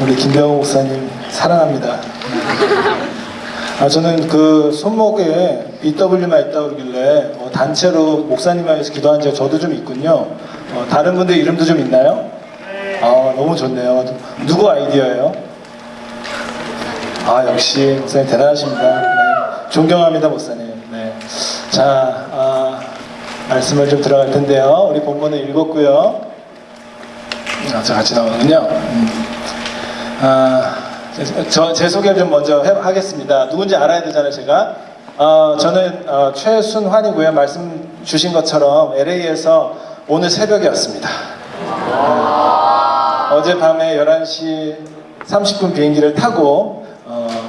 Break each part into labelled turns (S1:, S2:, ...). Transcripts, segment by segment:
S1: 우리 김병호 목사님 사랑합니다. 저는 그 손목에 BW만 있다고 그러길래 단체로 목사님을 위해서 기도한 적 저도 좀 있군요. 다른 분들 이름도 좀 있나요? 너무 좋네요. 누구 아이디어예요? 역시 목사님 대단하십니다. 네. 존경합니다, 목사님. 네. 자, 말씀을 좀 들어갈 텐데요. 우리 본문을 읽었고요. 저 같이 나오는군요. 제 소개를 좀 먼저 하겠습니다. 누군지 알아야 되잖아요, 제가. 저는 최순환이고요. 말씀 주신 것처럼 LA에서 오늘 새벽에 왔습니다. 어젯밤에 11시 30분 비행기를 타고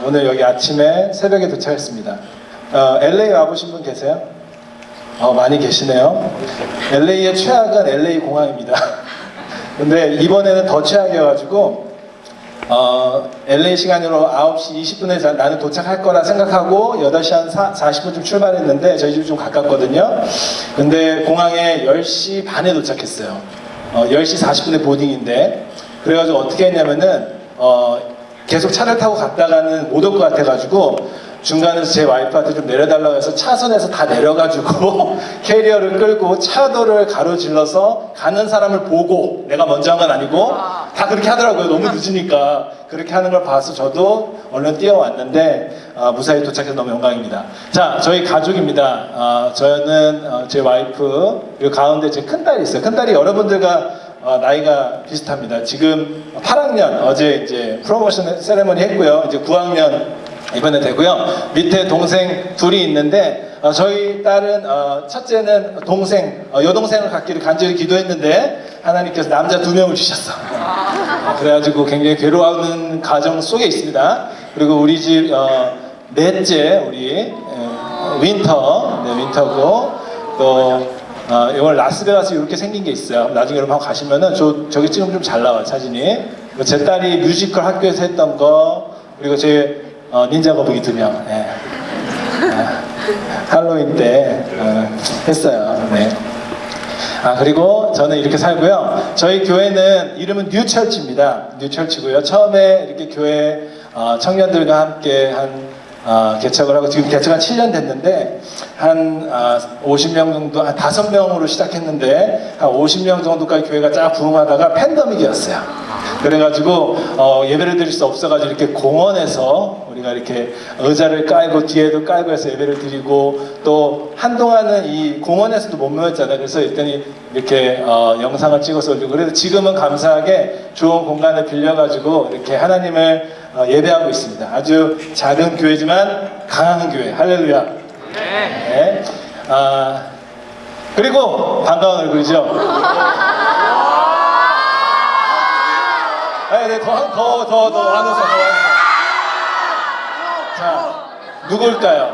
S1: 오늘 여기 아침에 새벽에 도착했습니다. LA 와보신 분 계세요? 많이 계시네요. LA의 최악은 LA 공항입니다. 근데 이번에는 더 최악이어가지고 LA 시간으로 9시 20분에 나는 도착할 거라 생각하고 8시 한 40분쯤 출발했는데 저희 집이 좀 가깝거든요. 근데 공항에 10시 반에 도착했어요. 10시 40분에 보딩인데 그래가지고 어떻게 했냐면은 계속 차를 타고 갔다가는 못 올 것 같아가지고 중간에서 제 와이프한테 좀 내려달라고 해서 차선에서 다 내려가지고 캐리어를 끌고 차도를 가로질러서 가는 사람을 보고, 내가 먼저 한 건 아니고 다 그렇게 하더라고요. 너무 늦으니까. 그렇게 하는 걸 봐서 저도 얼른 뛰어왔는데 무사히 도착해서 너무 영광입니다. 자, 저희 가족입니다. 저는 제 와이프, 그리고 가운데 제 큰딸이 있어요. 큰딸이 여러분들과 나이가 비슷합니다. 지금 8학년, 어제 이제 프로모션 세레머니 했고요. 이제 9학년 이번에 되고요. 밑에 동생 둘이 있는데 저희 딸은 첫째는 동생, 여동생을 갖기를 간절히 기도했는데 하나님께서 남자 2명을 주셨어. 그래가지고 굉장히 괴로워하는 가정 속에 있습니다. 그리고 우리 집 넷째 우리 윈터, 네, 윈터고 또 이걸 라스베가스 이렇게 생긴 게 있어요. 나중에 여러분 한번 가시면은 저기 찍으면 좀 잘 나와요, 사진이. 제 딸이 뮤지컬 학교에서 했던 거, 그리고 제 닌자 거북이 2명. 네. 할로윈 때 했어요. 네. 그리고 저는 이렇게 살고요. 저희 교회는 이름은 뉴철치입니다. 뉴철치고요. 처음에 이렇게 교회 청년들과 함께 개척을 하고 지금 개척한 7년 됐는데 한 50명 정도, 한 5명으로 시작했는데 한 50명 정도까지 교회가 쫙 부흥하다가 팬데믹이었어요. 그래가지고 예배를 드릴 수 없어가지고 이렇게 공원에서 우리가 이렇게 의자를 깔고 뒤에도 깔고 해서 예배를 드리고, 또 한동안은 이 공원에서도 못 모였잖아요. 그래서 일단 이렇게 영상을 찍어서 올리고, 그래도 지금은 감사하게 좋은 공간을 빌려가지고 이렇게 하나님을 예배하고 있습니다. 아주 작은 교회지만 강한 교회. 할렐루야. 네. 그리고 반가운 얼굴이죠. 네, 더 안으서. 자, 누굴까요?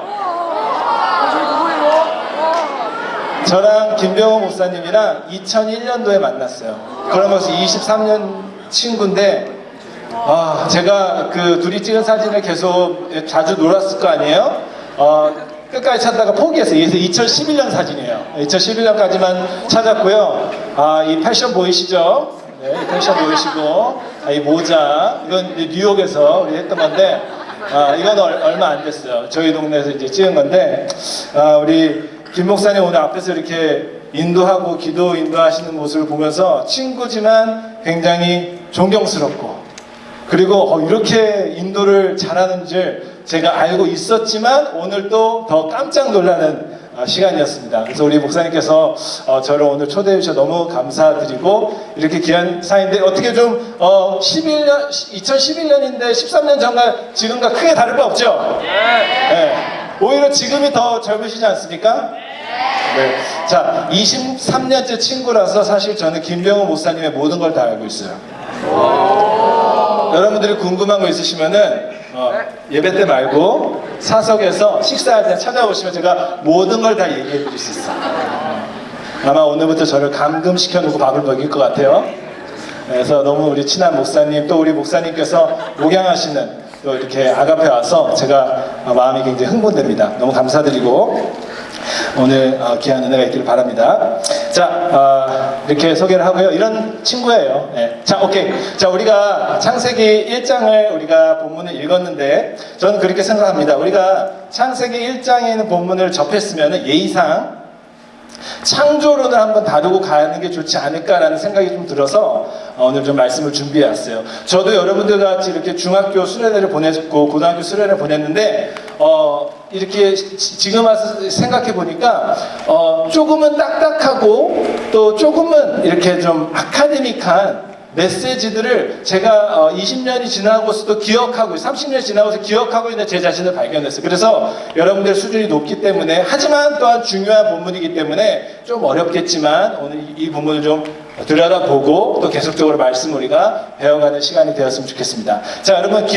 S1: 저랑 김병호 목사님이랑 2001년도에 만났어요. 그러면서 23년 친구인데, 제가 그 둘이 찍은 사진을 계속 자주 놀았을 거 아니에요? 끝까지 찾다가 포기했어요. 그래서 2011년 사진이에요. 2011년까지만 찾았고요. 이 패션 보이시죠? 네, 이 패션 보이시고, 이 모자, 이건 뉴욕에서 우리 했던 건데, 이건 얼마 안 됐어요. 저희 동네에서 이제 찍은 건데, 우리 김 목사님 오늘 앞에서 이렇게 인도하고 기도 인도하시는 모습을 보면서 친구지만 굉장히 존경스럽고, 그리고 이렇게 인도를 잘하는 줄 제가 알고 있었지만 오늘 또 더 깜짝 놀라는 시간이었습니다. 그래서 우리 목사님께서 저를 오늘 초대해 주셔서 너무 감사드리고, 이렇게 귀한 사이인데 어떻게 좀 2011년인데 13년 전과 지금과 크게 다를 바 없죠? 네. 오히려 지금이 더 젊으시지 않습니까? 네. 자, 23년째 친구라서 사실 저는 김병호 목사님의 모든 걸 다 알고 있어요. 여러분들이 궁금한 거 있으시면은 예배 때 말고 사석에서 식사할 때 찾아오시면 제가 모든 걸 다 얘기해 드릴 수 있어요. 아마 오늘부터 저를 감금시켜 놓고 밥을 먹일 것 같아요. 그래서 너무 우리 친한 목사님, 또 우리 목사님께서 목양하시는 또 이렇게 아가페 와서 제가 마음이 굉장히 흥분됩니다. 너무 감사드리고, 오늘 귀한 은혜가 있기를 바랍니다. 자, 이렇게 소개를 하고요. 이런 친구예요. 네. 자, 오케이. 자, 우리가 창세기 1장을 우리가 본문을 읽었는데 저는 그렇게 생각합니다. 우리가 창세기 1장에 있는 본문을 접했으면 예의상 창조론을 한번 다루고 가는 게 좋지 않을까라는 생각이 좀 들어서 오늘 좀 말씀을 준비해 왔어요. 저도 여러분들 같이 이렇게 중학교 수련회를 보냈고 고등학교 수련회를 보냈는데 이렇게 지금 와서 생각해 보니까 조금은 딱딱하고 또 조금은 이렇게 좀 아카데믹한 메시지들을 제가 20년이 지나고서도 기억하고 30년이 지나고서 기억하고 있는 제 자신을 발견했어요. 그래서 여러분들 수준이 높기 때문에 하지만 또한 중요한 본문이기 때문에 좀 어렵겠지만 오늘 이 본문을 좀 들여다보고 또 계속적으로 말씀 우리가 배워가는 시간이 되었으면 좋겠습니다. 자, 여러분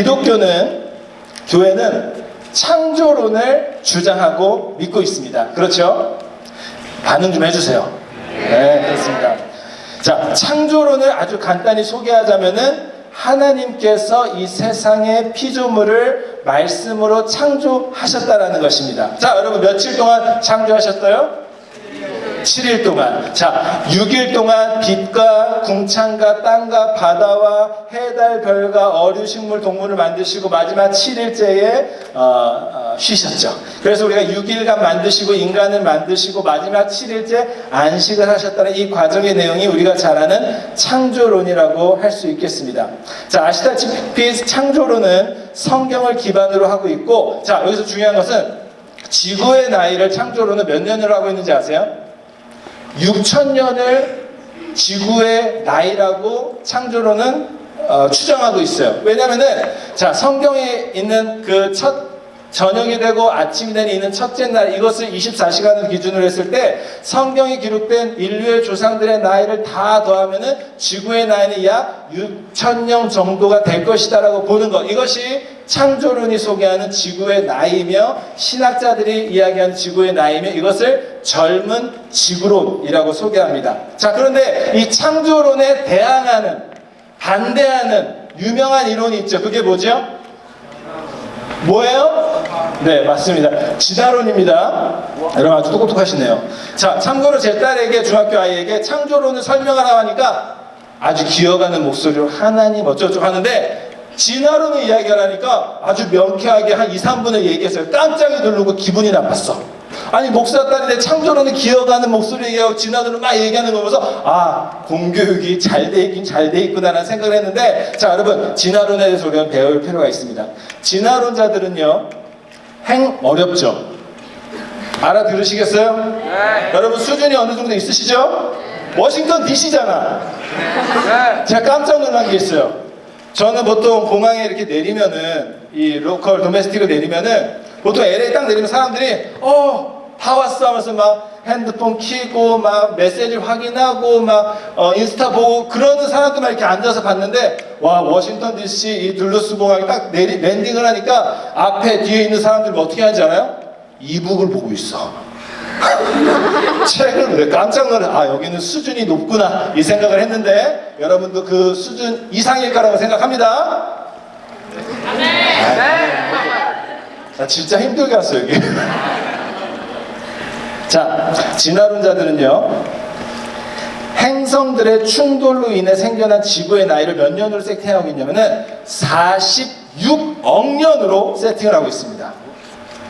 S1: 교회는 창조론을 주장하고 믿고 있습니다. 그렇죠? 반응 좀 해주세요. 네, 그렇습니다. 자, 창조론을 아주 간단히 소개하자면은 하나님께서 이 세상의 피조물을 말씀으로 창조하셨다라는 것입니다. 자, 여러분 며칠 동안 창조하셨어요? 7일 동안. 자, 6일 동안 빛과 궁창과 땅과 바다와 해달 별과 어류 식물 동물을 만드시고 마지막 7일째에 쉬셨죠. 그래서 우리가 6일간 만드시고 인간을 만드시고 마지막 7일째 안식을 하셨다는 이 과정의 내용이 우리가 잘 아는 창조론이라고 할 수 있겠습니다. 자, 아시다시피 창조론은 성경을 기반으로 하고 있고, 자, 여기서 중요한 것은 지구의 나이를 창조론은 몇 년으로 하고 있는지 아세요? 6,000년을 지구의 나이라고 창조론은 추정하고 있어요. 왜냐면은 자, 성경에 있는 그 첫 저녁이 되고 아침이 되는 있는 첫째 날, 이것을 24시간을 기준으로 했을 때 성경에 기록된 인류의 조상들의 나이를 다 더하면은 지구의 나이는 약 6,000년 정도가 될 것이다라고 보는 것, 이것이 창조론이 소개하는 지구의 나이며 신학자들이 이야기하는 지구의 나이며 이것을 젊은 지구론이라고 소개합니다. 자, 그런데 이 창조론에 대항하는, 반대하는 유명한 이론이 있죠. 그게 뭐죠? 뭐예요? 네, 맞습니다. 진화론입니다. 여러분 아주 똑똑하시네요. 자, 참고로 제 딸에게, 중학교 아이에게 창조론을 설명하라고 하니까 아주 기어가는 목소리로 하나님 어쩌고저쩌고 하는데 진화론을 이야기하라니까 아주 명쾌하게 한 2, 3분을 얘기했어요. 깜짝이 놀라고 기분이 나빴어. 아니, 목사 딸이 내 창조론을 기어가는 목소리를 얘기하고 진화론을 막 얘기하는 거 보면서 아, 공교육이 잘 돼 있긴 잘 돼 있구나라는 생각을 했는데, 자, 여러분 진화론에 대해서 우리가 배울 필요가 있습니다. 진화론자들은요, 어렵죠? 알아들으시겠어요? 네. 여러분 수준이 어느 정도 있으시죠? 워싱턴 DC잖아. 네. 제가 깜짝 놀란 게 있어요. 저는 보통 공항에 이렇게 내리면은, 이 로컬 도메스틱을 내리면은 보통 LA 딱 내리면 사람들이 다 왔어 하면서 막 핸드폰 켜고 막 메시지 확인하고 막 인스타 보고 그러는 사람들만 이렇게 앉아서 봤는데, 와, 워싱턴 DC 이 둘루스 공항에 딱 랜딩을 하니까 앞에 뒤에 있는 사람들이 어떻게 하는지 알아요? 이북을 보고 있어. 책을 왜 깜짝 놀라. 아, 여기는 수준이 높구나 이 생각을 했는데 여러분도 그 수준 이상일 거라고 생각합니다. 나 진짜 힘들게 왔어요 여기. 자, 진화론자들은요, 행성들의 충돌로 인해 생겨난 지구의 나이를 몇 년으로 세팅하고 있냐면은 46억 년으로 세팅을 하고 있습니다.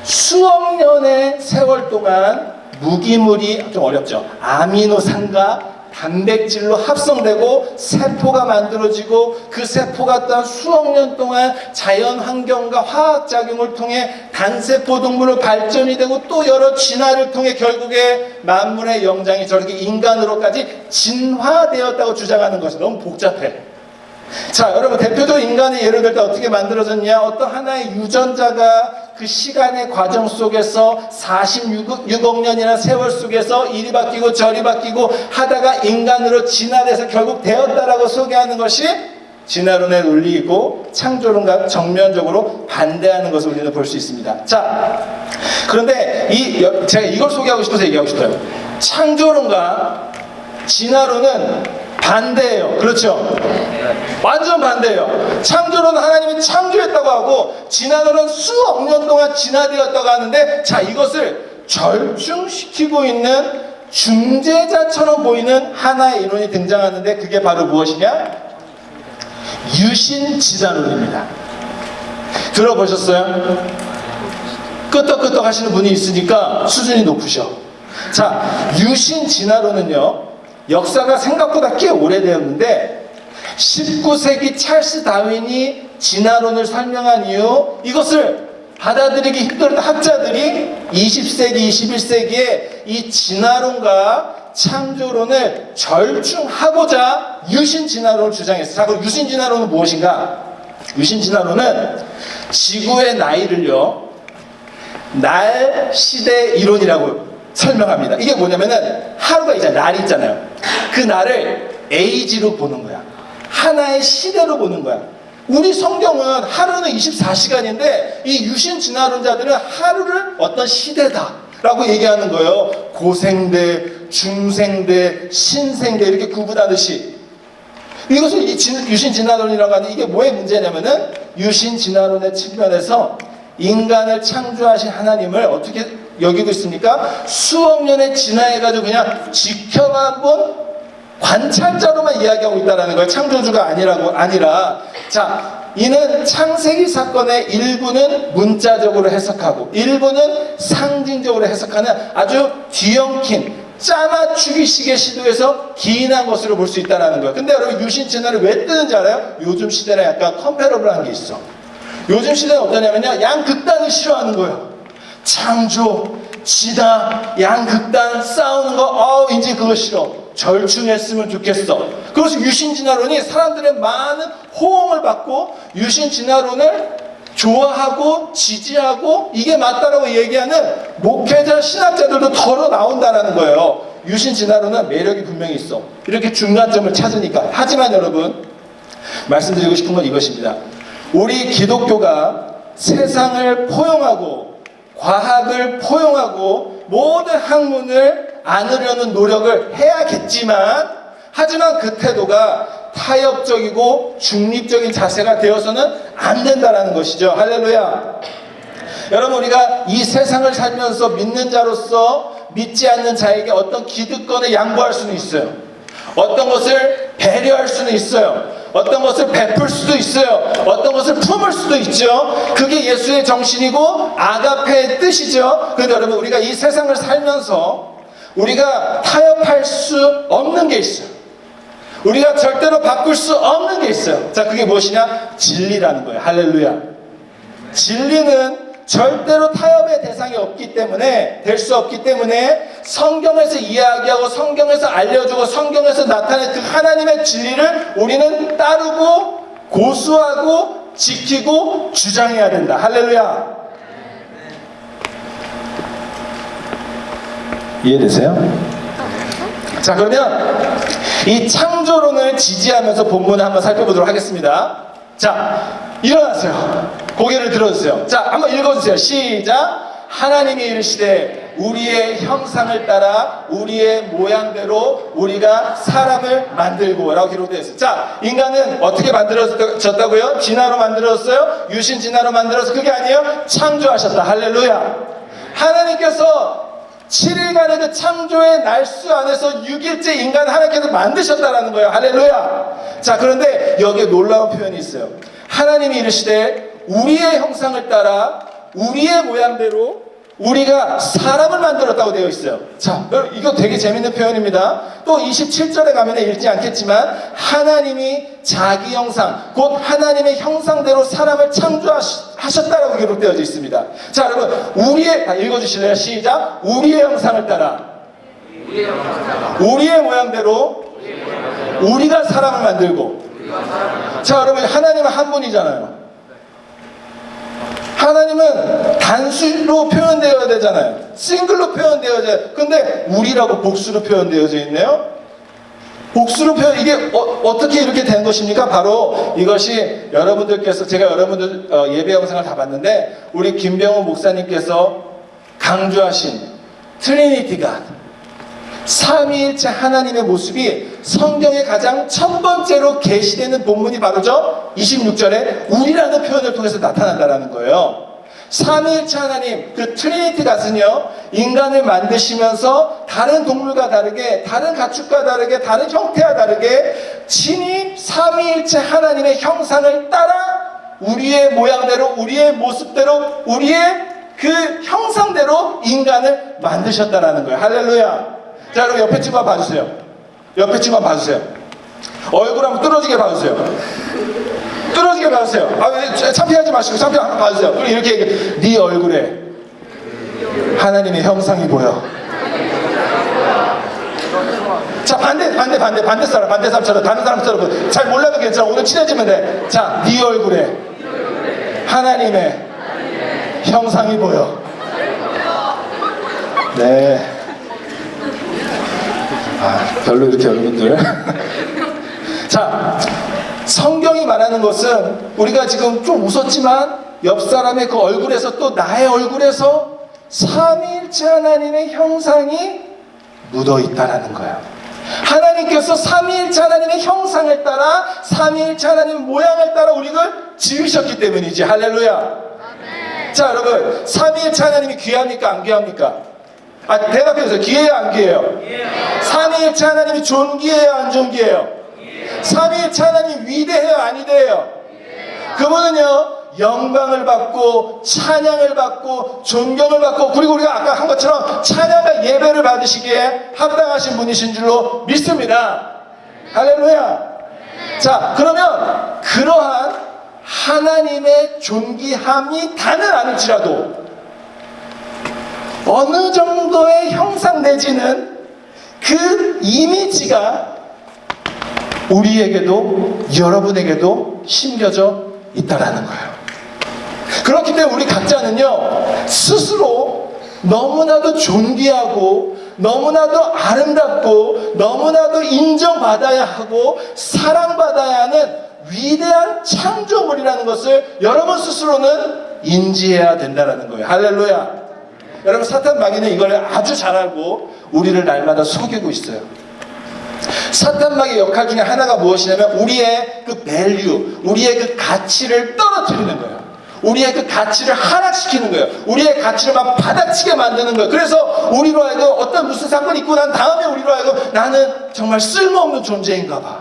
S1: 수억 년의 세월 동안 무기물이, 좀 어렵죠, 아미노산과 단백질로 합성되고 세포가 만들어지고 그 세포가 또한 수억 년 동안 자연 환경과 화학작용을 통해 단세포 동물로 발전이 되고 또 여러 진화를 통해 결국에 만물의 영장이 저렇게 인간으로까지 진화되었다고 주장하는 것이 너무 복잡해. 자, 여러분 대표적으로 인간의 예를 들 때 어떻게 만들어졌냐? 어떤 하나의 유전자가 그 시간의 과정 속에서 46억 년이라는 세월 속에서 이리 바뀌고 저리 바뀌고 하다가 인간으로 진화돼서 결국 되었다라고 소개하는 것이 진화론의 논리이고 창조론과 정면적으로 반대하는 것을 우리는 볼 수 있습니다. 자, 그런데 제가 이걸 소개하고 싶어서 얘기하고 싶어요. 창조론과 진화론은 반대예요. 그렇죠? 완전 반대예요. 창조론은 하나님이 창조했다고 하고 진화론은 수억 년 동안 진화되었다고 하는데, 자, 이것을 절충시키고 있는 중재자처럼 보이는 하나의 이론이 등장하는데 그게 바로 무엇이냐? 유신진화론입니다. 들어보셨어요? 끄떡끄떡 하시는 분이 있으니까 수준이 높으셔. 자, 유신진화론은요, 역사가 생각보다 꽤 오래되었는데 19세기 찰스 다윈이 진화론을 설명한 이후 이것을 받아들이기 힘들었던 학자들이 20세기, 21세기에 이 진화론과 창조론을 절충하고자 유신진화론을 주장했어요. 자, 그럼 유신진화론은 무엇인가? 유신진화론은 지구의 나이를요, 날 시대 이론이라고 설명합니다. 이게 뭐냐면은 하루가 이제 날이 있잖아요. 그 날을 에이지로 보는 거야. 하나의 시대로 보는 거야. 우리 성경은 하루는 24시간인데 이 유신진화론자들은 하루를 어떤 시대다 라고 얘기하는 거예요. 고생대, 중생대, 신생대 이렇게 구분하듯이. 이것을 유신진화론이라고 하는 이게 뭐의 문제냐면은 유신진화론의 측면에서 인간을 창조하신 하나님을 어떻게 여기고 있습니까? 수억 년의 진화해가지고 그냥 지켜만 본 관찰자로만 이야기하고 있다는 거예요. 창조주가 아니라. 자, 이는 창세기 사건의 일부는 문자적으로 해석하고 일부는 상징적으로 해석하는 아주 뒤엉킨 짜맞추기식의 시도에서 기인한 것으로 볼 수 있다는 거예요. 근데 여러분 유신진화를 왜 뜨는지 알아요? 요즘 시대랑 약간 컴패러블한 게 있어. 요즘 시대는 어떠냐면요, 양극단을 싫어하는 거예요. 창조, 진화, 양극단 싸우는 거, 이제 그거 싫어. 절충했으면 좋겠어. 그래서 유신진화론이 사람들의 많은 호응을 받고 유신진화론을 좋아하고 지지하고 이게 맞다라고 얘기하는 목회자, 신학자들도 덜어 나온다는 거예요. 유신진화론은 매력이 분명히 있어. 이렇게 중간점을 찾으니까. 하지만 여러분, 말씀드리고 싶은 건 이것입니다. 우리 기독교가 세상을 포용하고 과학을 포용하고 모든 학문을 안으려는 노력을 해야겠지만, 하지만 그 태도가 타협적이고 중립적인 자세가 되어서는 안 된다는 것이죠. 할렐루야. 여러분, 우리가 이 세상을 살면서 믿는 자로서 믿지 않는 자에게 어떤 기득권을 양보할 수는 있어요. 어떤 것을 배려할 수는 있어요. 어떤 것을 베풀 수도 있어요. 어떤 것을 품을 수도 있죠. 그게 예수의 정신이고 아가페의 뜻이죠. 그런데 여러분, 우리가 이 세상을 살면서 우리가 타협할 수 없는 게 있어요. 우리가 절대로 바꿀 수 없는 게 있어요. 자, 그게 무엇이냐? 진리라는 거예요. 할렐루야. 진리는 절대로 타협의 대상이 없기 때문에, 될 수 없기 때문에 성경에서 이야기하고 성경에서 알려주고 성경에서 나타낸 그 하나님의 진리를 우리는 따르고 고수하고 지키고 주장해야 된다. 할렐루야. 이해되세요? 자, 그러면 이 창조론을 지지하면서 본문을 한번 살펴보도록 하겠습니다. 자, 일어나세요. 고개를 들어주세요. 자, 한번 읽어주세요. 시작. 하나님이 이르시되 우리의 형상을 따라 우리의 모양대로 우리가 사람을 만들고 라고 기록되어 있어요. 자, 인간은 어떻게 만들어졌다고요? 진화로 만들어졌어요? 유신 진화로 만들어서 그게 아니에요? 창조하셨다. 할렐루야. 하나님께서 7일간의 그 창조의 날수 안에서 6일째 인간을 하나님께서 만드셨다라는 거예요. 할렐루야. 자, 그런데 여기에 놀라운 표현이 있어요. 하나님이 이르시되 우리의 형상을 따라 우리의 모양대로 우리가 사람을 만들었다고 되어 있어요. 자, 이거 되게 재밌는 표현입니다. 또 27절에 가면 읽지 않겠지만 하나님이 자기 형상, 곧 하나님의 형상대로 사람을 창조하셨다라고 기록되어 있습니다. 자, 여러분, 읽어주실래요? 시작. 우리의 형상을 따라 우리의 모양대로 우리가 사람을 만들고. 자, 여러분, 하나님은 한 분이잖아요. 하나님은 단수로 표현되어야 되잖아요. 싱글로 표현되어야. 근데 우리라고 복수로 표현되어져 있네요. 복수로 이게 어떻게 이렇게 된 것입니까? 바로 이것이 여러분들께서, 제가 여러분들 예배 영상을 다 봤는데 우리 김병호 목사님께서 강조하신 트리니티 갓, 삼위일체 하나님의 모습이 성경의 가장 첫 번째로 계시되는 본문이 바로죠. 26절에 우리라는 표현을 통해서 나타난다는 거예요. 삼위일체 하나님, 그 트리니티 갓은요, 인간을 만드시면서 다른 동물과 다르게, 다른 가축과 다르게, 다른 형태와 다르게 친히 삼위일체 하나님의 형상을 따라 우리의 모양대로, 우리의 모습대로, 우리의 그 형상대로 인간을 만드셨다라는 거예요. 할렐루야. 자, 여러분 옆에 친구 한번 봐주세요. 옆에 친구 한번 봐주세요. 얼굴 한번 뚫어지게 봐주세요. 뚫어지게 봐주세요. 아, 참피하지 마시고 참피 한번 봐주세요. 그리고 이렇게 얘기해. 네 얼굴에 하나님의 형상이 보여. 자, 반대 사람처럼, 다른 사람처럼 잘 몰라도 괜찮아. 오늘 친해지면 돼. 자, 네 얼굴에 하나님의 형상이 보여. 네. 별로 이렇게 여러분들. 자, 성경이 말하는 것은 우리가 지금 좀 웃었지만 옆 사람의 그 얼굴에서 또 나의 얼굴에서 삼위일체 하나님의 형상이 묻어 있다라는 거예요. 하나님께서 삼위일체 하나님의 형상을 따라 삼위일체 하나님의 모양을 따라 우리를 지으셨기 때문이지. 할렐루야. 아멘. 자, 여러분, 삼위일체 하나님이 귀합니까 안 귀합니까? 대답해주세요. 귀해요 안 귀해요? 삼위일체 하나님이 존귀해요 안 존귀해요? 삼위일체 하나님 위대해요 안 위대해요? 그분은요 영광을 받고 찬양을 받고 존경을 받고, 그리고 우리가 아까 한 것처럼 찬양과 예배를 받으시기에 합당하신 분이신 줄로 믿습니다. 할렐루야. 자, 그러면 그러한 하나님의 존귀함이 다는 아닐지라도 어느 정도의 형상 내지는 그 이미지가 우리에게도 여러분에게도 심겨져 있다라는 거예요. 그렇기 때문에 우리 각자는요 스스로 너무나도 존귀하고 너무나도 아름답고 너무나도 인정받아야 하고 사랑받아야 하는 위대한 창조물이라는 것을 여러분 스스로는 인지해야 된다는 거예요. 할렐루야. 여러분, 사탄 마귀는 이걸 아주 잘 알고 우리를 날마다 속이고 있어요. 사탄 마귀의 역할 중에 하나가 무엇이냐면 우리의 그 밸류, 우리의 그 가치를 떨어뜨리는 거예요. 우리의 그 가치를 하락시키는 거예요. 우리의 가치를 막 바닥치게 만드는 거예요. 그래서 우리로 하여금 어떤 무슨 사건이 있고 난 다음에 우리로 하여금 나는 정말 쓸모없는 존재인가 봐,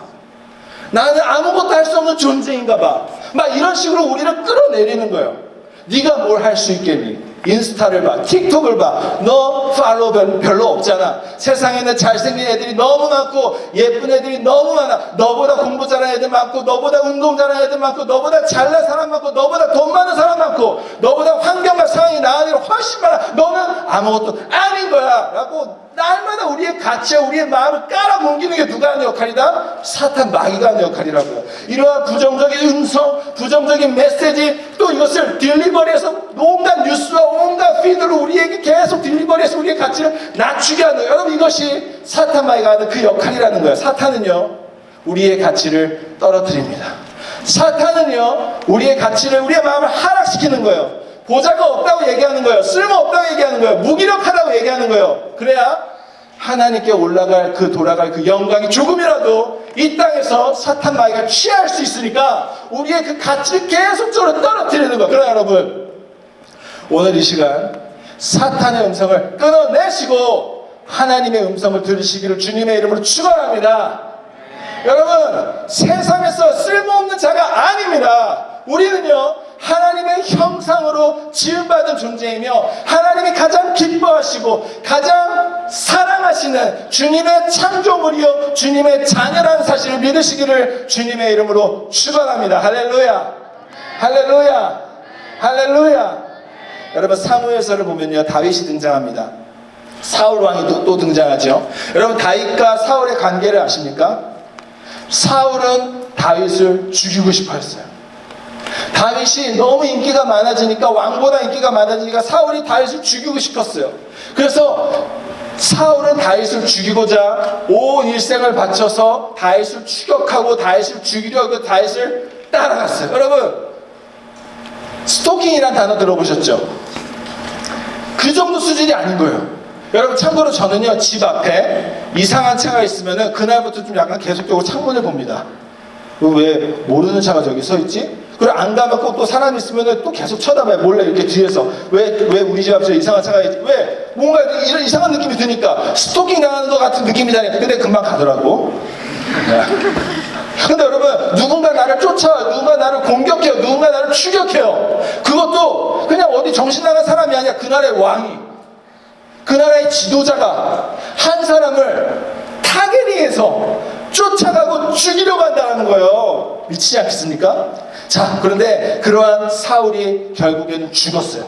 S1: 나는 아무것도 할 수 없는 존재인가 봐, 막 이런 식으로 우리를 끌어내리는 거예요. 네가 뭘 할 수 있겠니? 인스타를 봐, 틱톡을 봐. 너 팔로우 별로 없잖아. 세상에는 잘생긴 애들이 너무 많고 예쁜 애들이 너무 많아. 너보다 공부 잘하는 애들 많고 너보다 운동 잘하는 애들 많고 너보다 잘난 사람 많고 너보다 돈 많은 사람 많고 너보다 환경과 상황이 나은 애들 훨씬 많아. 너는 아무것도 아닌 거야 라고 날마다 우리의 가치와 우리의 마음을 깔아뭉기는 게 누가 하는 역할이다? 사탄 마귀가 하는 역할이라고요. 이러한 부정적인 음성, 부정적인 메시지, 또 이것을 딜리버리해서 온갖 뉴스와 온갖 피드로 우리에게 계속 딜리버리해서 우리의 가치를 낮추게 하는 거예요. 여러분, 이것이 사탄 마귀가 하는 그 역할이라는 거예요. 사탄은요 우리의 가치를 떨어뜨립니다. 사탄은요 우리의 가치를, 우리의 마음을 하락시키는 거예요. 보자가 없다고 얘기하는 거예요. 쓸모없다고 얘기하는 거예요. 무기력하다고 얘기하는 거예요. 그래야 하나님께 돌아갈 그 영광이 조금이라도 이 땅에서 사탄 마귀가 취할 수 있으니까 우리의 그 가치를 계속적으로 떨어뜨리는 거예요. 그러나 여러분, 오늘 이 시간 사탄의 음성을 끊어내시고 하나님의 음성을 들으시기를 주님의 이름으로 축원합니다. 여러분, 세상에서 쓸모없는 자가 아닙니다. 우리는요 하나님의 형상으로 지음받은 존재이며 하나님이 가장 기뻐하시고 가장 사랑하시는 주님의 창조물이요 주님의 자녀라는 사실을 믿으시기를 주님의 이름으로 축원합니다. 할렐루야. 할렐루야. 할렐루야. 여러분, 사무엘서를 보면요 다윗이 등장합니다. 사울 왕이 또 등장하죠. 여러분, 다윗과 사울의 관계를 아십니까? 사울은 다윗을 죽이고 싶어 했어요. 다윗이 너무 인기가 많아지니까, 왕보다 인기가 많아지니까 사울이 다윗을 죽이고 싶었어요. 그래서 사울은 다윗을 죽이고자 온 일생을 바쳐서 다윗을 추격하고 다윗을 죽이려고 다윗을 따라갔어요. 여러분, 스토킹이란 단어 들어보셨죠? 그 정도 수준이 아닌 거예요. 여러분, 참고로 저는요 집 앞에 이상한 차가 있으면은 그날부터 좀 약간 계속적으로 창문을 봅니다. 왜 모르는 차가 저기 서 있지?
S2: 그리고 안 가면 꼭 또 사람 있으면 또 계속 쳐다봐요. 몰래 이렇게 뒤에서. 왜 우리 집 앞에서 이상한 차가 있지? 왜? 뭔가 이런 이상한 느낌이 드니까 스토킹 당하는 것 같은 느낌이 나니까. 근데 금방 가더라고. 근데 여러분, 누군가 나를 쫓아와요. 누군가 나를 공격해요. 누군가 나를 추격해요. 그것도 그냥 어디 정신 나간 사람이 아니야. 그 나라의 왕이, 그 나라의 지도자가 한 사람을 타겟팅해서 쫓아가고 죽이려고 한다는 거예요. 미치지 않겠습니까? 자, 그런데 그러한 사울이 결국에는 죽었어요.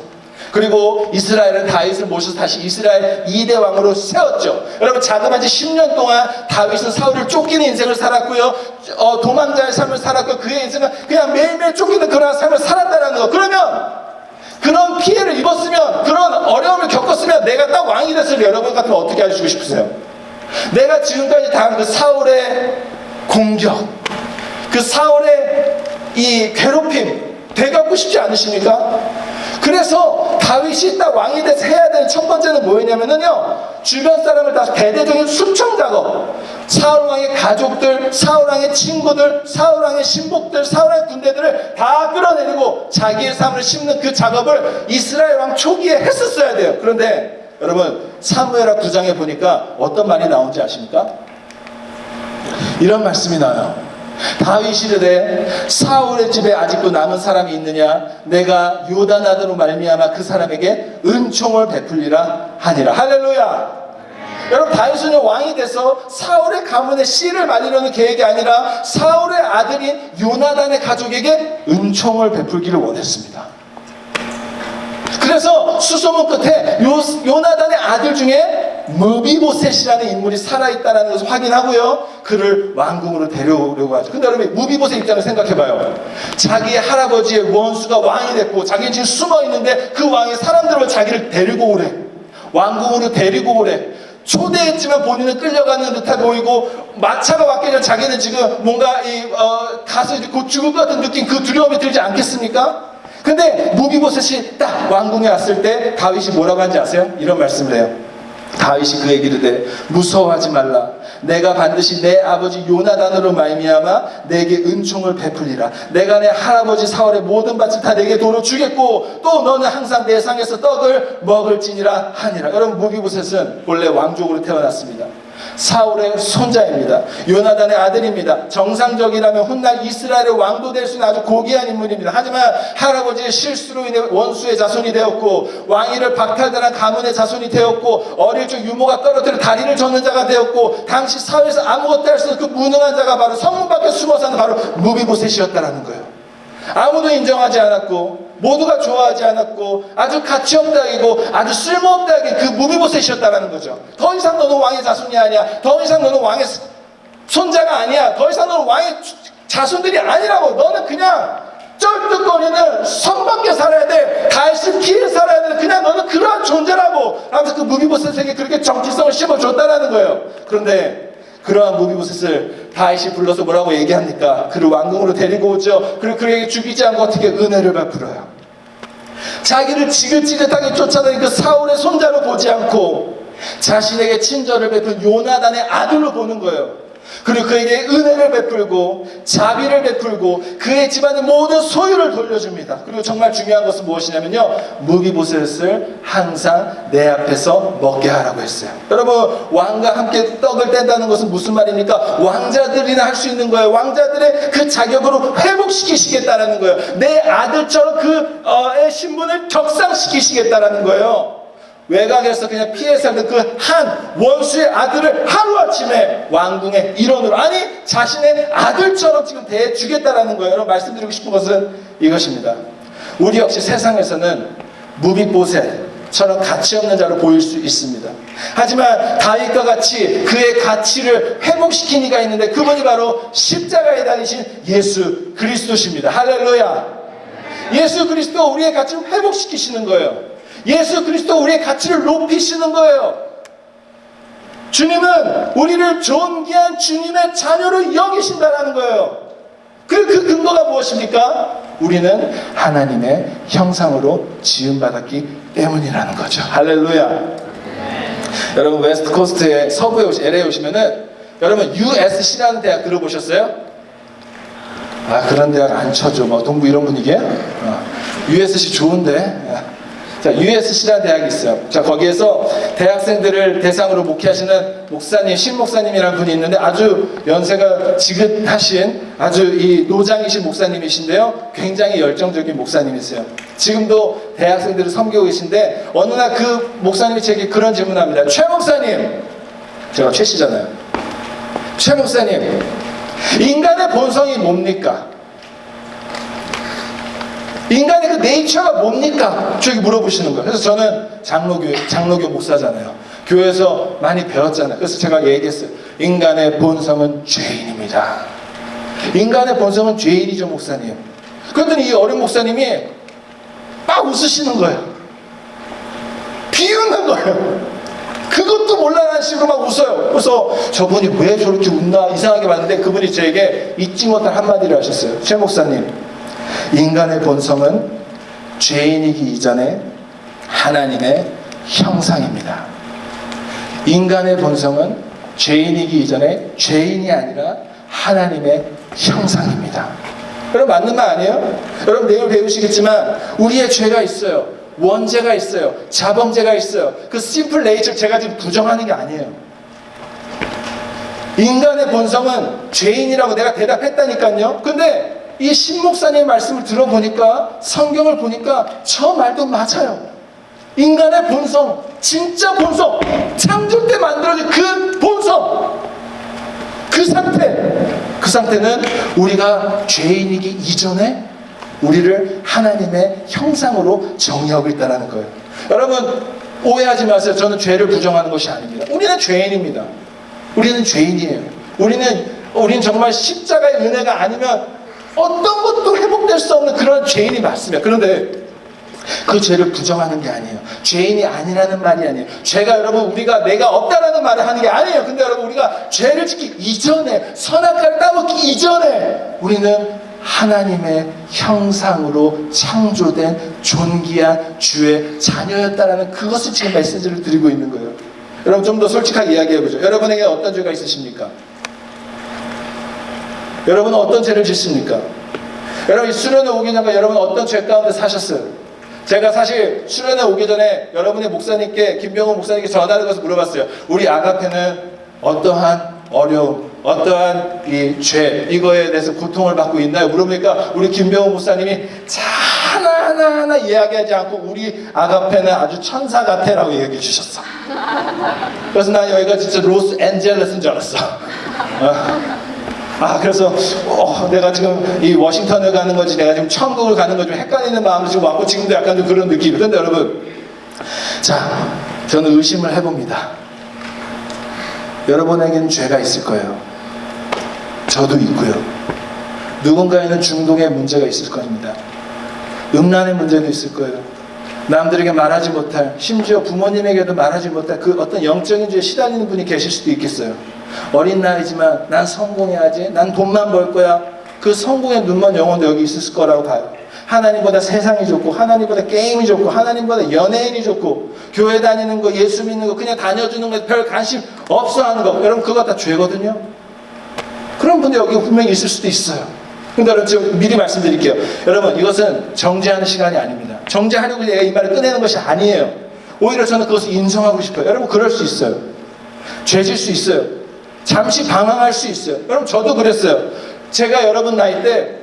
S2: 그리고 이스라엘은 다윗을 모셔서 다시 이스라엘 2대 왕으로 세웠죠. 여러분, 자그마치 10년 동안 다윗은 사울을 쫓기는 인생을 살았고요. 도망자의 삶을 살았고, 그의 인생은 그냥 매일매일 쫓기는 그런 삶을 살았다는 거. 그러면 그런 피해를 입었으면, 그런 어려움을 겪었으면 내가 딱 왕이 됐을 여러분 같으면 어떻게 해주고 싶으세요? 내가 지금까지 당한 그 사울의 공격, 그 사울의 이 괴롭힘 되갚고 싶지 않으십니까? 그래서 다윗이 딱 왕이 돼서 해야 되는 첫 번째는 뭐였냐면요, 주변 사람을 다 대대적인 수청 작업, 사울왕의 가족들, 사울왕의 친구들, 사울왕의 신복들, 사울왕의 군대들을 다 끌어내리고 자기의 삶을 심는 그 작업을 이스라엘 왕 초기에 했었어야 돼요. 그런데 여러분, 사무엘하 9장에 보니까 어떤 말이 나온지 아십니까? 이런 말씀이 나와요. 다윗이 이르되 사울의 집에 아직도 남은 사람이 있느냐? 내가 요단아드로 말미암아 그 사람에게 은총을 베풀리라 하니라. 할렐루야. 여러분, 다윗은 왕이 돼서 사울의 가문에 씨를 말리려는 계획이 아니라 사울의 아들인 요나단의 가족에게 은총을 베풀기를 원했습니다. 그래서 수소문 끝에 요나단의 아들 중에 무비보셋이라는 인물이 살아있다는 것을 확인하고요, 그를 왕궁으로 데려오려고 하죠. 근데 여러분, 무비보셋 입장을 생각해봐요. 자기의 할아버지의 원수가 왕이 됐고 자기는 지금 숨어있는데 그 왕이 사람들을 자기를 데리고 오래, 왕궁으로 데리고 오래. 초대했지만 본인은 끌려가는 듯해 보이고, 마차가 왔기 전에 자기는 지금 뭔가 가서 이제 곧 죽을 것 같은 느낌, 그 두려움이 들지 않겠습니까? 근데 무비보셋이 딱 왕궁에 왔을 때 다윗이 뭐라고 하는지 아세요? 이런 말씀을 해요. 다윗이 그에게 이르되 무서워하지 말라. 내가 반드시 내 아버지 요나단으로 말미암아 내게 은총을 베풀리라. 내가 내 할아버지 사울의 모든 밭을 다 내게 도로 주겠고 또 너는 항상 내 상에서 떡을 먹을지니라 하니라. 여러분, 무비보셋은 원래 왕족으로 태어났습니다. 사울의 손자입니다. 요나단의 아들입니다. 정상적이라면 훗날 이스라엘의 왕도 될 수 있는 아주 고귀한 인물입니다. 하지만 할아버지의 실수로 인해 원수의 자손이 되었고, 왕위를 박탈당한 가문의 자손이 되었고, 어릴 적 유모가 떨어뜨려 다리를 젓는 자가 되었고, 당시 사회에서 아무것도 할 수 없는 그 무능한 자가 바로 성문 밖에 숨어 사는 바로 무비보셋이었다라는 거예요. 아무도 인정하지 않았고, 모두가 좋아하지 않았고, 아주 가치없다기고 아주 쓸모없다기 그 무비보셋이었다라는 거죠. 더 이상 너는 왕의 자손이 아니야. 더 이상 너는 왕의 손자가 아니야. 더 이상 너는 왕의 자손들이 아니라고. 너는 그냥 쩔뚝거리는 성 밖에 살아야 돼. 다윗을 피해 살아야 돼. 그냥 너는 그러한 존재라고 하면서 그 무비보셋에게 그렇게 정체성을 심어줬다라는 거예요. 그런데 그러한 무비보셋을 다윗이 불러서 뭐라고 얘기합니까? 그를 왕궁으로 데리고 오죠. 그리고 그에게 죽이지 않고 어떻게 은혜를 베풀어요. 자기를 지긋지긋하게 쫓아다니는 그 사울의 손자로 보지 않고 자신에게 친절을 베푼 요나단의 아들로 보는 거예요. 그리고 그에게 은혜를 베풀고 자비를 베풀고 그의 집안의 모든 소유를 돌려줍니다. 그리고 정말 중요한 것은 무엇이냐면요, 무비보셋을 항상 내 앞에서 먹게 하라고 했어요. 여러분, 왕과 함께 떡을 뗀다는 것은 무슨 말입니까? 왕자들이나 할 수 있는 거예요. 왕자들의 그 자격으로 회복시키시겠다라는 거예요. 내 아들처럼 그의 신분을 격상시키시겠다라는 거예요. 외곽에서 그냥 피해 살던 그 한 원수의 아들을 하루아침에 왕궁의 일원으로, 아니 자신의 아들처럼 지금 대해주겠다라는 거예요. 여러분, 말씀드리고 싶은 것은 이것입니다. 우리 역시 세상에서는 무비보셋처럼 가치 없는 자로 보일 수 있습니다. 하지만 다윗과 같이 그의 가치를 회복시킨 이가 있는데 그분이 바로 십자가에 달리신 예수 그리스도십니다. 할렐루야. 예수 그리스도 우리의 가치를 회복시키시는 거예요. 예수 그리스도 우리의 가치를 높이시는 거예요. 주님은 우리를 존귀한 주님의 자녀로 여기신다는 거예요. 그 근거가 무엇입니까? 우리는 하나님의 형상으로 지음받았기 때문이라는 거죠. 할렐루야. 여러분, 웨스트 코스트의 서부에 LA에 오시면은 여러분 USC라는 대학 들어보셨어요? 아, 그런 대학 안 쳐줘. 뭐 동부 이런 분위기야? USC 좋은데. 자, USC라는 대학이 있어요. 자, 거기에서 대학생들을 대상으로 목회하시는 목사님, 신목사님이라는 분이 있는데 아주 연세가 지긋하신 아주 이 노장이신 목사님이신데요. 굉장히 열정적인 목사님이세요. 지금도 대학생들을 섬기고 계신데 어느 날 그 목사님이 제게 그런 질문을 합니다. 최 목사님, 제가 최 씨잖아요. 최 목사님, 인간의 본성이 뭡니까? 인간의 그 네이처가 뭡니까? 저기 물어보시는 거예요. 그래서 저는 장로교 목사잖아요. 교회에서 많이 배웠잖아요. 그래서 제가 얘기했어요. 인간의 본성은 죄인입니다. 인간의 본성은 죄인이죠, 목사님. 그랬더니 이 어린 목사님이 막 웃으시는 거예요. 비웃는 거예요. 그것도 몰라라는 식으로 막 웃어요. 그래서 저분이 왜 저렇게 웃나 이상하게 봤는데 그분이 저에게 잊지 못할 한마디를 하셨어요. 최 목사님, 인간의 본성은 죄인이기 이전에 하나님의 형상입니다. 인간의 본성은 죄인이기 이전에 죄인이 아니라 하나님의 형상입니다. 여러분 맞는 말 아니에요? 여러분 내일 배우시겠지만 우리의 죄가 있어요. 원죄가 있어요. 자범죄가 있어요. 그 심플 네이처 제가 지금 부정하는 게 아니에요. 인간의 본성은 죄인이라고 내가 대답했다니까요. 근데 이 신목사님의 말씀을 들어보니까 성경을 보니까 저 말도 맞아요. 인간의 본성, 진짜 본성, 창조 때 만들어진 그 본성, 그 상태는 우리가 죄인이기 이전에 우리를 하나님의 형상으로 정의하고 있다는 거예요. 여러분 오해하지 마세요. 저는 죄를 부정하는 것이 아닙니다. 우리는 죄인입니다. 우리는 죄인이에요. 우리는 정말 십자가의 은혜가 아니면 어떤 것도 회복될 수 없는 그런 죄인이 맞습니다. 그런데 그 죄를 부정하는 게 아니에요. 죄인이 아니라는 말이 아니에요. 죄가 여러분 우리가 내가 없다라는 말을 하는 게 아니에요. 근데 여러분 우리가 죄를 짓기 이전에 선악과를 따먹기 이전에 우리는 하나님의 형상으로 창조된 존귀한 주의 자녀였다라는 그것을 지금 메시지를 드리고 있는 거예요. 여러분 좀 더 솔직하게 이야기해보죠. 여러분에게 어떤 죄가 있으십니까? 여러분은 어떤 죄를 짓습니까? 여러분 수련회 오기 전에 여러분 어떤 죄 가운데 사셨어요? 제가 사실 수련회 오기 전에 여러분의 목사님께 김병호 목사님께 전화를 걸어서 물어봤어요. 우리 아가페는 어떠한 어려움, 어떠한 이 죄, 이거에 대해서 고통을 받고 있나요? 물어보니까 우리 김병호 목사님이 하나하나 이야기하지 않고 우리 아가페는 아주 천사 같아라고 얘기해 주셨어. 그래서 난 여기가 진짜 로스앤젤레스인 줄 알았어. 그래서 내가 지금 이 워싱턴을 가는 건지 내가 지금 천국을 가는 건지 헷갈리는 마음으로 지금 왔고 지금도 약간 좀 그런 느낌이. 그런데 여러분, 자, 저는 의심을 해봅니다. 여러분에게는 죄가 있을 거예요. 저도 있고요. 누군가에는 중독의 문제가 있을 겁니다. 음란의 문제도 있을 거예요. 남들에게 말하지 못할, 심지어 부모님에게도 말하지 못할 그 어떤 영적인 죄에 시달리는 분이 계실 수도 있겠어요. 어린 나이지만 난 성공해야지, 난 돈만 벌 거야. 그 성공의 눈먼 영혼도 여기 있을 거라고 봐요. 하나님보다 세상이 좋고, 하나님보다 게임이 좋고, 하나님보다 연예인이 좋고, 교회 다니는 거, 예수 믿는 거, 그냥 다녀주는 거, 별 관심 없어 하는 거, 여러분 그거 다 죄거든요. 그런 분들 여기 분명히 있을 수도 있어요. 근데 여러분 지금 미리 말씀드릴게요. 여러분 이것은 정죄하는 시간이 아닙니다. 정죄하려고 내가 이 말을 꺼내는 것이 아니에요. 오히려 저는 그것을 인정하고 싶어요. 여러분 그럴 수 있어요. 죄질 수 있어요. 잠시 방황할 수 있어요. 여러분 저도 그랬어요. 제가 여러분 나이 때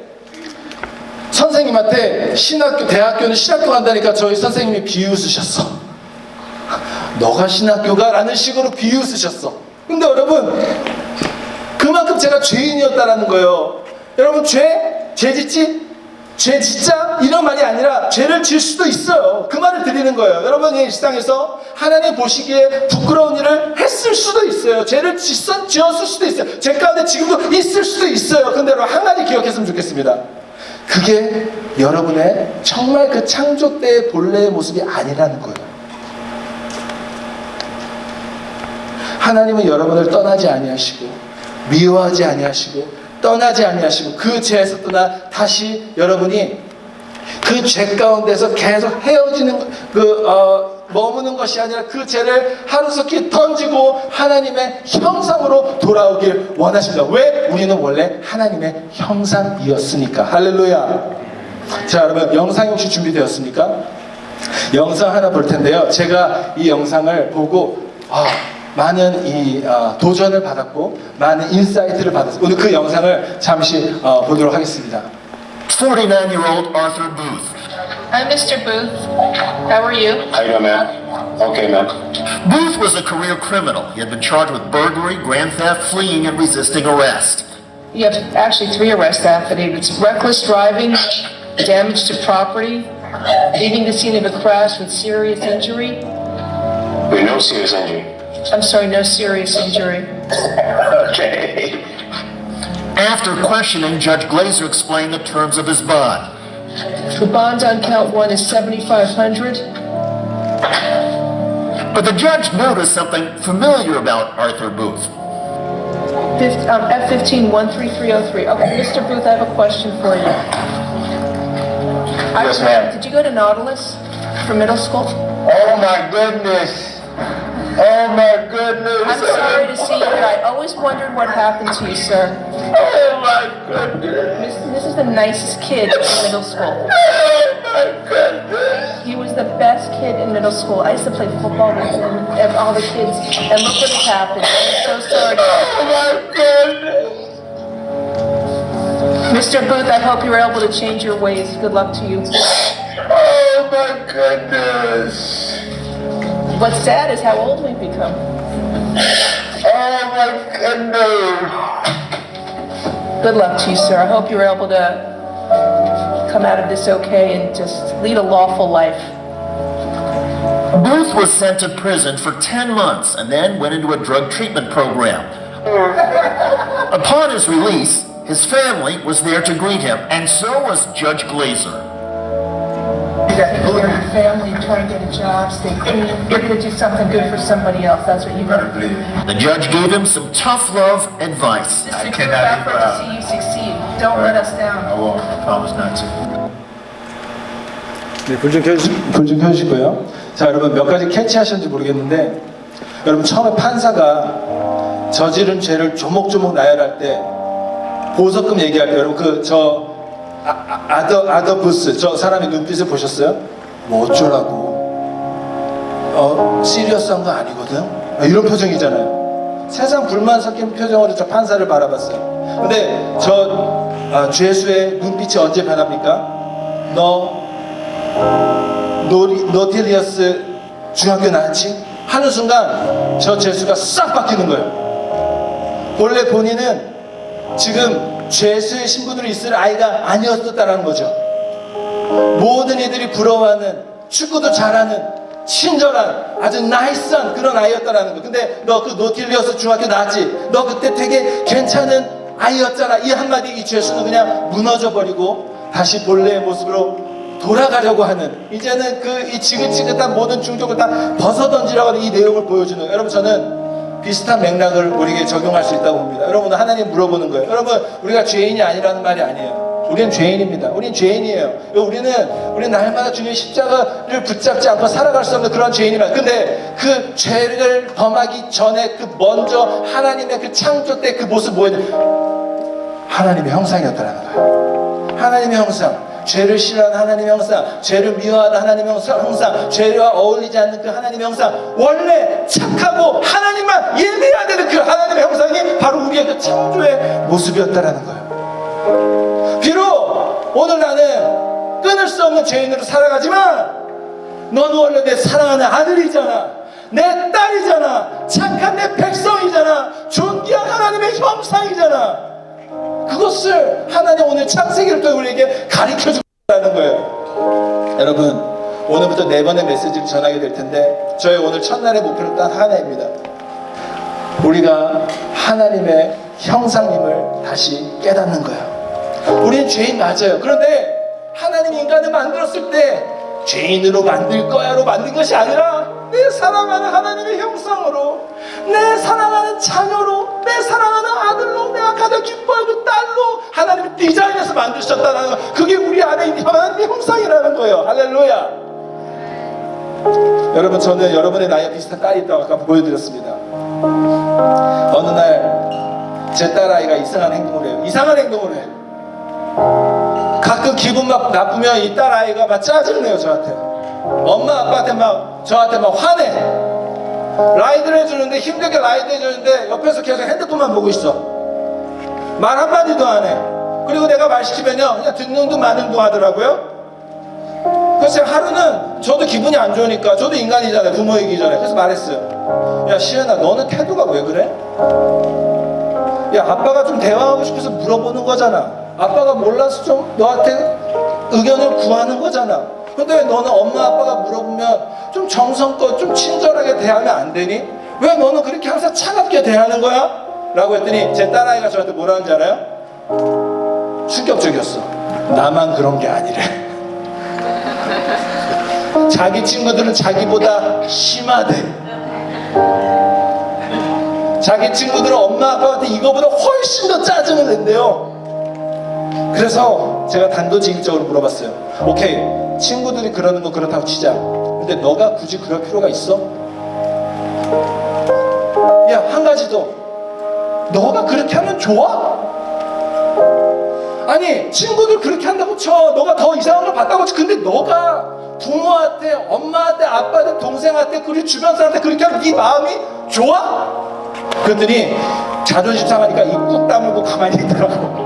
S2: 선생님한테 대학교는 신학교 간다니까 저희 선생님이 비웃으셨어. 너가 신학교가? 라는 식으로 비웃으셨어. 근데 여러분 그만큼 제가 죄인이었다라는 거예요. 여러분 죄 짓지? 죄 짓자? 이런 말이 아니라 죄를 질 수도 있어요. 그 말을 드리는 거예요. 여러분의 일상에서 하나님 보시기에 부끄러운 일을 했을 수도 있어요. 죄를 지었을 수도 있어요. 죄 가운데 지금도 있을 수도 있어요. 근데 여러분 한 가지 기억했으면 좋겠습니다. 그게 여러분의 정말 그 창조 때의 본래의 모습이 아니라는 거예요. 하나님은 여러분을 떠나지 아니하시고 미워하지 아니하시고 떠나지 아니하시고 그 죄에서 떠나 다시 여러분이 그 죄 가운데서 계속 헤어지는 머무는 것이 아니라 그 죄를 하루속히 던지고 하나님의 형상으로 돌아오길 원하십니다. 왜? 우리는 원래 하나님의 형상이었으니까. 할렐루야. 자, 여러분 영상이 혹시 준비되었습니까? 영상 하나 볼 텐데요. 제가 이 영상을 보고 많은 도전을 받았고 많은 인사이트를 받았어요. 오늘 그 영상을 잠시 보도록 하겠습니다.
S3: 49-year-old Arthur Booth.
S4: Hi, Mr. Booth. How are you?
S5: How you doing, man? Okay, man.
S3: Booth was a career criminal. He had been charged with burglary, grand theft, fleeing, and resisting arrest.
S4: You have actually 3 arrest affidavits: reckless driving, damage to property, leaving the scene of a crash with serious injury.
S5: With no serious injury.
S4: I'm sorry, no serious injury.
S5: Okay.
S3: After questioning, Judge Glazer explained the terms of his bond.
S4: The bond on count 1 is $7,500.
S3: But the judge noticed something familiar about Arthur Booth.
S4: F15-13303. Okay, Mr. Booth, I have a question for you.
S5: Yes, ma'am.
S4: Did you go to Nautilus for middle school?
S5: Oh my goodness. Oh my goodness.
S4: I'm sorry to see you here. I always wondered what happened to you, sir.
S5: Oh my goodness.
S4: This is the nicest kid in middle school.
S5: Oh my goodness.
S4: He was the best kid in middle school. I used to play football with him and all the kids. And look what has happened. I'm so sorry.
S5: Oh my goodness.
S4: Mr. Booth, I hope you're able to change your ways. Good luck to you.
S5: Oh my goodness.
S4: What's sad is how old we've become.
S5: Oh my goodness.
S4: Good luck to you, sir. I hope you're able to come out of this okay and just lead a lawful life.
S3: Booth was sent to prison for 10 months and then went into a drug treatment program. Upon his release, his family was there to greet him, and so was Judge Glazer.
S4: You got to take care of your family, try and get a job, stay clean. You're going to do something good for somebody else. That's what you got to do.
S3: The judge gave him some tough love advice.
S4: It's a group effort to see you succeed. Don't let us down.
S5: I won't. I promise not to.
S2: 네, 불 좀 켜주시고요. 자, 여러분 몇 가지 캐치하셨는지 모르겠는데, 여러분 처음에 판사가 저지른 죄를 조목조목 나열할 때 보석금 얘기할 때 여러분 아더 부스 저 사람의 눈빛을 보셨어요? 뭐 어쩌라고? 시리어스한 거 아니거든? 이런 표정이잖아요. 세상 불만 섞인 표정으로 저 판사를 바라봤어요. 근데 죄수의 눈빛이 언제 변합니까? 노틸리어스 중학교 나왔지? 하는 순간 저 죄수가 싹 바뀌는 거예요. 원래 본인은 지금 죄수의 신분으로 있을 아이가 아니었었다는 거죠. 모든 이들이 부러워하는, 축구도 잘하는 친절한 아주 나이스한 그런 아이였다는 거. 근데 너 그 노틸리어스 중학교 나왔지? 너 그때 되게 괜찮은 아이였잖아. 이 한마디 이 죄수는 그냥 무너져 버리고 다시 본래의 모습으로 돌아가려고 하는, 이제는 이 지긋지긋한 모든 중독을 다 벗어던지라고 하는 이 내용을 보여주는, 여러분 저는 비슷한 맥락을 우리에게 적용할 수 있다고 봅니다. 여러분 하나님 물어보는 거예요. 여러분 우리가 죄인이 아니라는 말이 아니에요. 우리는 죄인입니다. 우리는 죄인이에요. 우리는 날마다 주님의 십자가를 붙잡지 않고 살아갈 수 없는 그런 죄인입니다. 근데 그 죄를 범하기 전에 그 먼저 하나님의 그 창조 때 그 모습 뭐예요? 하나님의 형상이었다는 거예요. 하나님의 형상. 죄를 싫어하는 하나님의 형상, 죄를 미워하는 하나님의 형상, 죄와 어울리지 않는 그 하나님의 형상, 원래 착하고 하나님만 예배해야 되는 그 하나님의 형상이 바로 우리의 그 창조의 모습이었다라는 거예요. 비록 오늘 나는 끊을 수 없는 죄인으로 살아가지만 너는 원래 내 사랑하는 아들이잖아, 내 딸이잖아, 착한 내 백성이잖아, 존귀한 하나님의 형상이잖아. 그것을 하나님 오늘 창세기를 통해 우리에게 가르쳐주는 거예요. 여러분 오늘부터 4번의 메시지를 전하게 될 텐데 저희 오늘 첫날의 목표는 딱 하나입니다. 우리가 하나님의 형상임을 다시 깨닫는 거예요. 우리는 죄인 맞아요. 그런데 하나님이 인간을 만들었을 때 죄인으로 만들 거야로 만든 것이 아니라 내 사랑하는 하나님의 형상으로, 내 사랑하는 자녀로, 내 사랑하는 아들로, 내가 가장 기뻐하는 딸로 하나님이 디자인해서 만드셨다는 거, 그게 우리 안에 있는 하나님의 형상이라는 거예요. 할렐루야. 여러분, 저는 여러분의 나이와 비슷한 딸이 있다고 아까 보여드렸습니다. 어느 날 제 딸아이가 이상한 행동을 해요. 이상한 행동을 해요. 가끔 기분 막 나쁘면 이 딸아이가 막 짜증내요, 저한테. 엄마 아빠한테 저한테 화내. 라이드를 해주는데, 힘들게 라이드 해주는데 옆에서 계속 핸드폰만 보고 있어. 말 한마디도 안 해. 그리고 내가 말 시키면요 그냥 듣는 둥 마는 둥 하더라고요. 그래서 하루는 저도 기분이 안 좋으니까, 저도 인간이잖아요, 부모이기 전에. 그래서 말했어요. 야 시은아, 너는 태도가 왜 그래? 야, 아빠가 좀 대화하고 싶어서 물어보는 거잖아. 아빠가 몰라서 좀 너한테 의견을 구하는 거잖아. 근데 왜 너는 엄마 아빠가 물어보면 좀 정성껏 좀 친절하게 대하면 안 되니? 왜 너는 그렇게 항상 차갑게 대하는 거야? 라고 했더니 제 딸아이가 저한테 뭐라 하는지 알아요? 충격적이었어. 나만 그런 게 아니래. 자기 친구들은 자기보다 심하대. 자기 친구들은 엄마 아빠한테 이거보다 훨씬 더 짜증을 낸대요. 그래서 제가 단도직입적으로 물어봤어요. 오케이, 친구들이 그러는 거 그렇다고 치자. 근데 너가 굳이 그럴 필요가 있어? 야, 한 가지 더. 너가 그렇게 하면 좋아? 아니, 친구들 그렇게 한다고 쳐. 너가 더 이상한 걸 봤다고 쳐. 근데 너가 부모한테, 엄마한테, 아빠한테, 동생한테, 그리고 주변 사람한테 그렇게 하면 네 마음이 좋아? 그랬더니 자존심 상하니까 입 꾹 다물고 가만히 있더라고.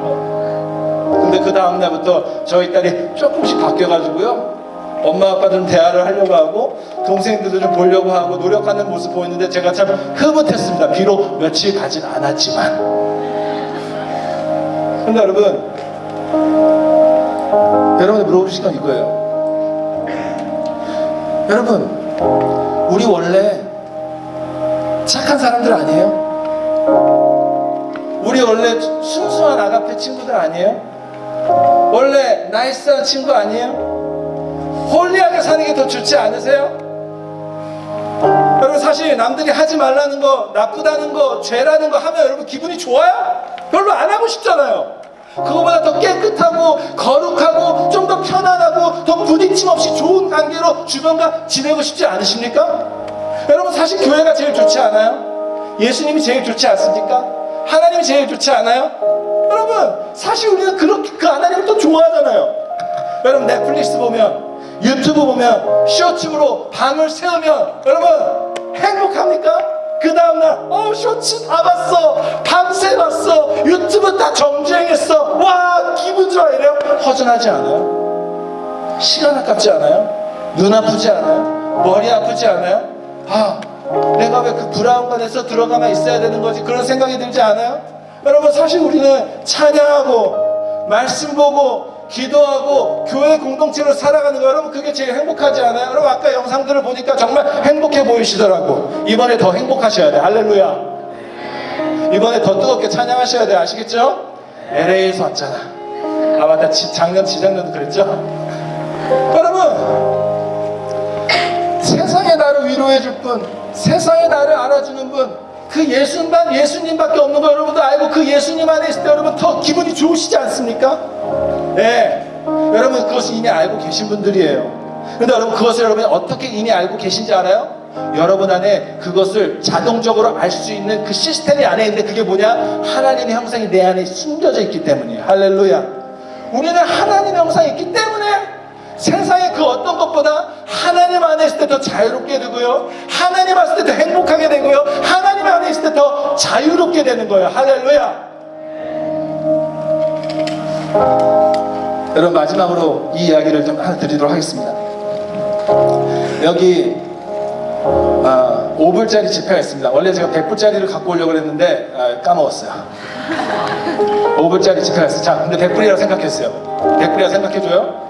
S2: 근데 그 다음날부터 저희 딸이 조금씩 바뀌어가지고요, 엄마 아빠들은 대화를 하려고 하고 동생들도 좀 보려고 하고 노력하는 모습 보이는데 제가 참 흐뭇했습니다. 비록 며칠 가진 않았지만. 근데 여러분이 물어보실 건 이거예요. 여러분, 우리 원래 착한 사람들 아니에요? 우리 원래 순수한 아가페 친구들 아니에요? 원래 나이스한 친구 아니에요? 홀리하게 사는 게 더 좋지 않으세요? 여러분, 사실 남들이 하지 말라는 거, 나쁘다는 거, 죄라는 거 하면 여러분 기분이 좋아요? 별로 안 하고 싶잖아요. 그거보다 더 깨끗하고 거룩하고 좀 더 편안하고 더 부딪힘 없이 좋은 관계로 주변과 지내고 싶지 않으십니까? 여러분, 사실 교회가 제일 좋지 않아요? 예수님이 제일 좋지 않습니까? 하나님이 제일 좋지 않아요? 여러분, 사실 우리는 그렇게 그 하나님을 또 좋아하잖아요. 여러분, 넷플릭스 보면, 유튜브 보면, 쇼츠로 밤을 새우면 여러분 행복합니까? 그 다음날 쇼츠 다 봤어, 밤새 봤어, 유튜브 다 정주행했어, 와 기분 좋아, 이래요? 허전하지 않아요? 시간 아깝지 않아요? 눈 아프지 않아요? 머리 아프지 않아요? 아, 내가 왜 그 브라운관에서 들어가만 있어야 되는 거지, 그런 생각이 들지 않아요? 여러분, 사실 우리는 찬양하고 말씀 보고 기도하고 교회 공동체로 살아가는 거, 여러분 그게 제일 행복하지 않아요? 여러분, 아까 영상들을 보니까 정말 행복해 보이시더라고. 이번에 더 행복하셔야 돼. 할렐루야. 이번에 더 뜨겁게 찬양하셔야 돼. 아시겠죠? LA에서 왔잖아. 아 맞다, 작년 지작년도 그랬죠? 여러분, 세상에 나를 위로해 줄 분, 세상에 나를 알아주는 분, 그 예수님밖에 없는 거 여러분도 알고 그 예수님 안에 있을 때 여러분 더 기분이 좋으시지 않습니까? 네, 여러분 그것을 이미 알고 계신 분들이에요. 근데 여러분, 그것을 여러분이 어떻게 이미 알고 계신지 알아요? 여러분 안에 그것을 자동적으로 알 수 있는 그 시스템이 안에 있는데, 그게 뭐냐? 하나님의 형상이 내 안에 숨겨져 있기 때문이에요. 할렐루야. 우리는 하나님의 형상이 있기 때문에 세상의 그 어떤 것보다 하나님 안에 있을 때 더 자유롭게 되고요, 하나님 안에 있을 때 더 행복하게 되고요, 하나님 안에 있을 때 더 자유롭게 되는 거예요. 할렐루야. 여러분, 마지막으로 이 이야기를 좀 하나 드리도록 하겠습니다. 여기 5불짜리 지폐가 있습니다. 원래 제가 100불짜리를 갖고 오려고 했는데 까먹었어요. 5불짜리 지폐가 있어요. 자, 근데 100불이라고 생각했어요. 100불이라고 생각해줘요.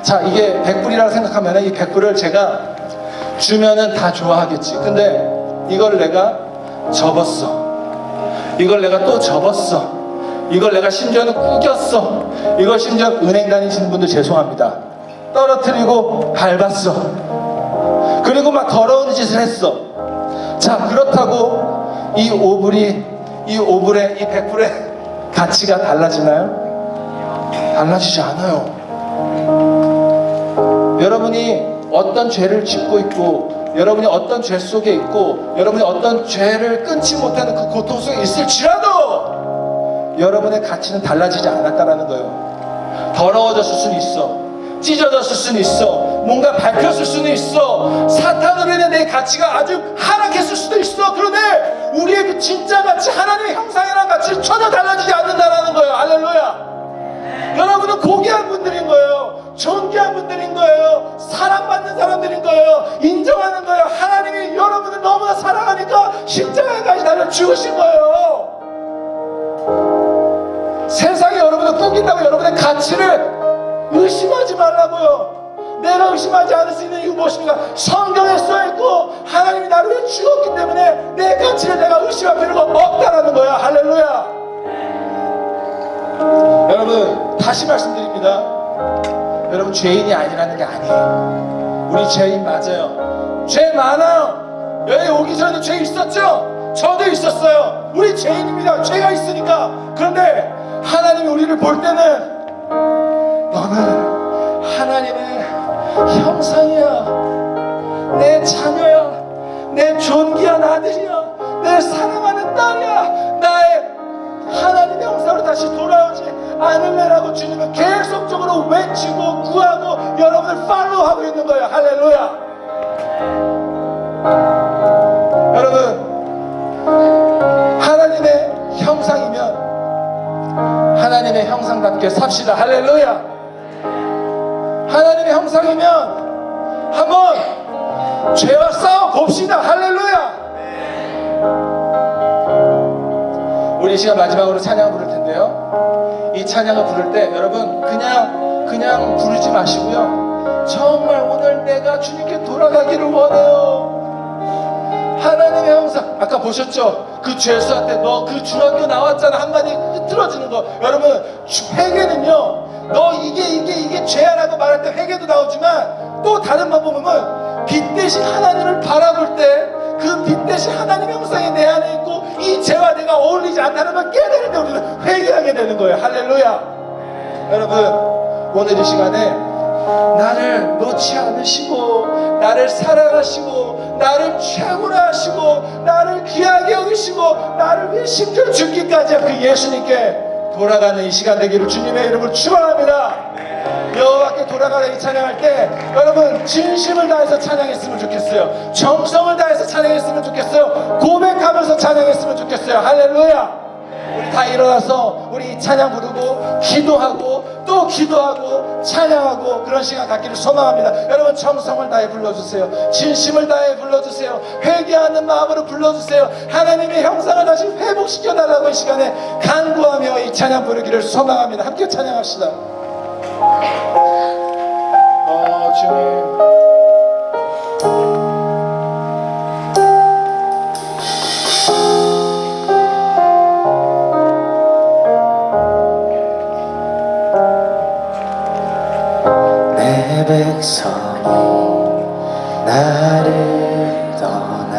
S2: 자, 이게 100불이라고 생각하면 이 100불을 제가 주면은 다 좋아하겠지. 근데 이걸 내가 접었어. 이걸 내가 또 접었어. 이걸 내가 심지어는 구겼어. 이걸 심지어 은행 다니시는 분들 죄송합니다. 떨어뜨리고 밟았어. 그리고 막 더러운 짓을 했어. 자, 그렇다고 이 5불의 이 100불의 가치가 달라지나요? 달라지지 않아요. 여러분이 어떤 죄를 짓고 있고 여러분이 어떤 죄 속에 있고 여러분이 어떤 죄를 끊지 못하는 그 고통 속에 있을지라도 여러분의 가치는 달라지지 않았다라는 거예요. 더러워졌을 수는 있어, 찢어졌을 수는 있어, 뭔가 밟혔을 수는 있어, 사탄으로 인해 내 가치가 아주 하락했을 수도 있어. 그런데 우리의 그 진짜 가치, 하나님의 형상이라는 가치는 전혀 달라지지 않는다라는 거예요. 할렐루야. 여러분은 고귀한 분들인 거예요. 존귀한 분들인 거예요. 사랑받는 사람들인 거예요. 인정하는 거예요. 하나님이 여러분을 너무나 사랑하니까 십자가까지 달려 죽으신 거예요. 세상이 여러분을 꾸긴다고 여러분의 가치를 의심하지 말라고요. 내가 의심하지 않을 수 있는 이유 무엇입니까? 성경에 써있고 하나님이 나를 위해 죽었기 때문에 내 가치를 내가 의심할 필요가 없다라는 거야. 할렐루야. 여러분 다시 말씀드립니다. 여러분 죄인이 아니라는 게 아니에요. 우리 죄인 맞아요. 죄 많아요. 여기 오기 전에 죄 있었죠? 저도 있었어요. 우리 죄인입니다. 죄가 있으니까. 그런데 하나님이 우리를 볼 때는 너는 하나님의 형상이야, 내 자녀야, 내 존귀한 아들이야, 내 사랑하는 딸이야, 나의 하나님의 형상으로 다시 돌아오지 않을래라고 주님은 계속적으로 외치고 구하고 여러분을 팔로우하고 있는 거예요. 할렐루야. 여러분 하나님의 형상이면 하나님의 형상답게 삽시다. 할렐루야. 하나님의 형상이면 한번 죄와 싸워 봅시다. 할렐루야. 우리 이 시간 마지막으로 찬양을 부를 텐데요, 이 찬양을 부를 때 여러분 그냥 부르지 마시고요, 정말 오늘 내가 주님께 돌아가기를 원해요. 하나님의 형상, 아까 보셨죠? 그 죄수한테 너 그 중학교 나왔잖아 한마디 흐트러지는 거. 여러분 회개는요, 너 이게 죄야라고 말할 때 회개도 나오지만 또 다른 방법은 빛 대신 하나님을 바라볼 때 그 빛 대신 하나님의 형상이 내 안에 있고 이 죄와 내가 어울리지 않다는 걸 깨달을 때 우리는 회개하게 되는 거예요. 할렐루야. 여러분 오늘 이 시간에 나를 놓지 않으시고 나를 사랑하시고 나를 최고로 하시고 나를 귀하게 여기시고 나를 위해 심지어 죽기까지 한 그 예수님께 돌아가는 이 시간 되기를 주님의 이름으로 축원합니다. 여호와께 돌아가는 이 찬양할 때 여러분 진심을 다해서 찬양했으면 좋겠어요. 정성을 다해서 찬양했으면 좋겠어요. 고백하면서 찬양했으면 좋겠어요. 할렐루야. 우리 다 일어나서 우리 이 찬양 부르고 기도하고 또 기도하고 찬양하고 그런 시간 갖기를 소망합니다. 여러분 정성을 다해 불러주세요. 진심을 다해 불러주세요. 회개하는 마음으로 불러주세요. 하나님의 형상을 다시 회복시켜달라고 이 시간에 간구하며 이 찬양 부르기를 소망합니다. 함께 찬양합시다. 주님
S6: 내 백성이 나를 떠나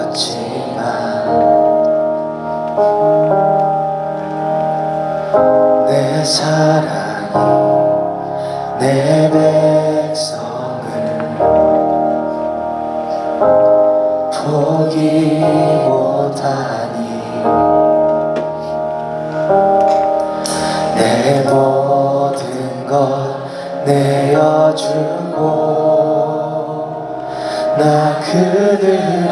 S6: 돌아섰지만 내 사랑이 내 백성을 포기 못하니 내 모든 것 내어주고 나 그들을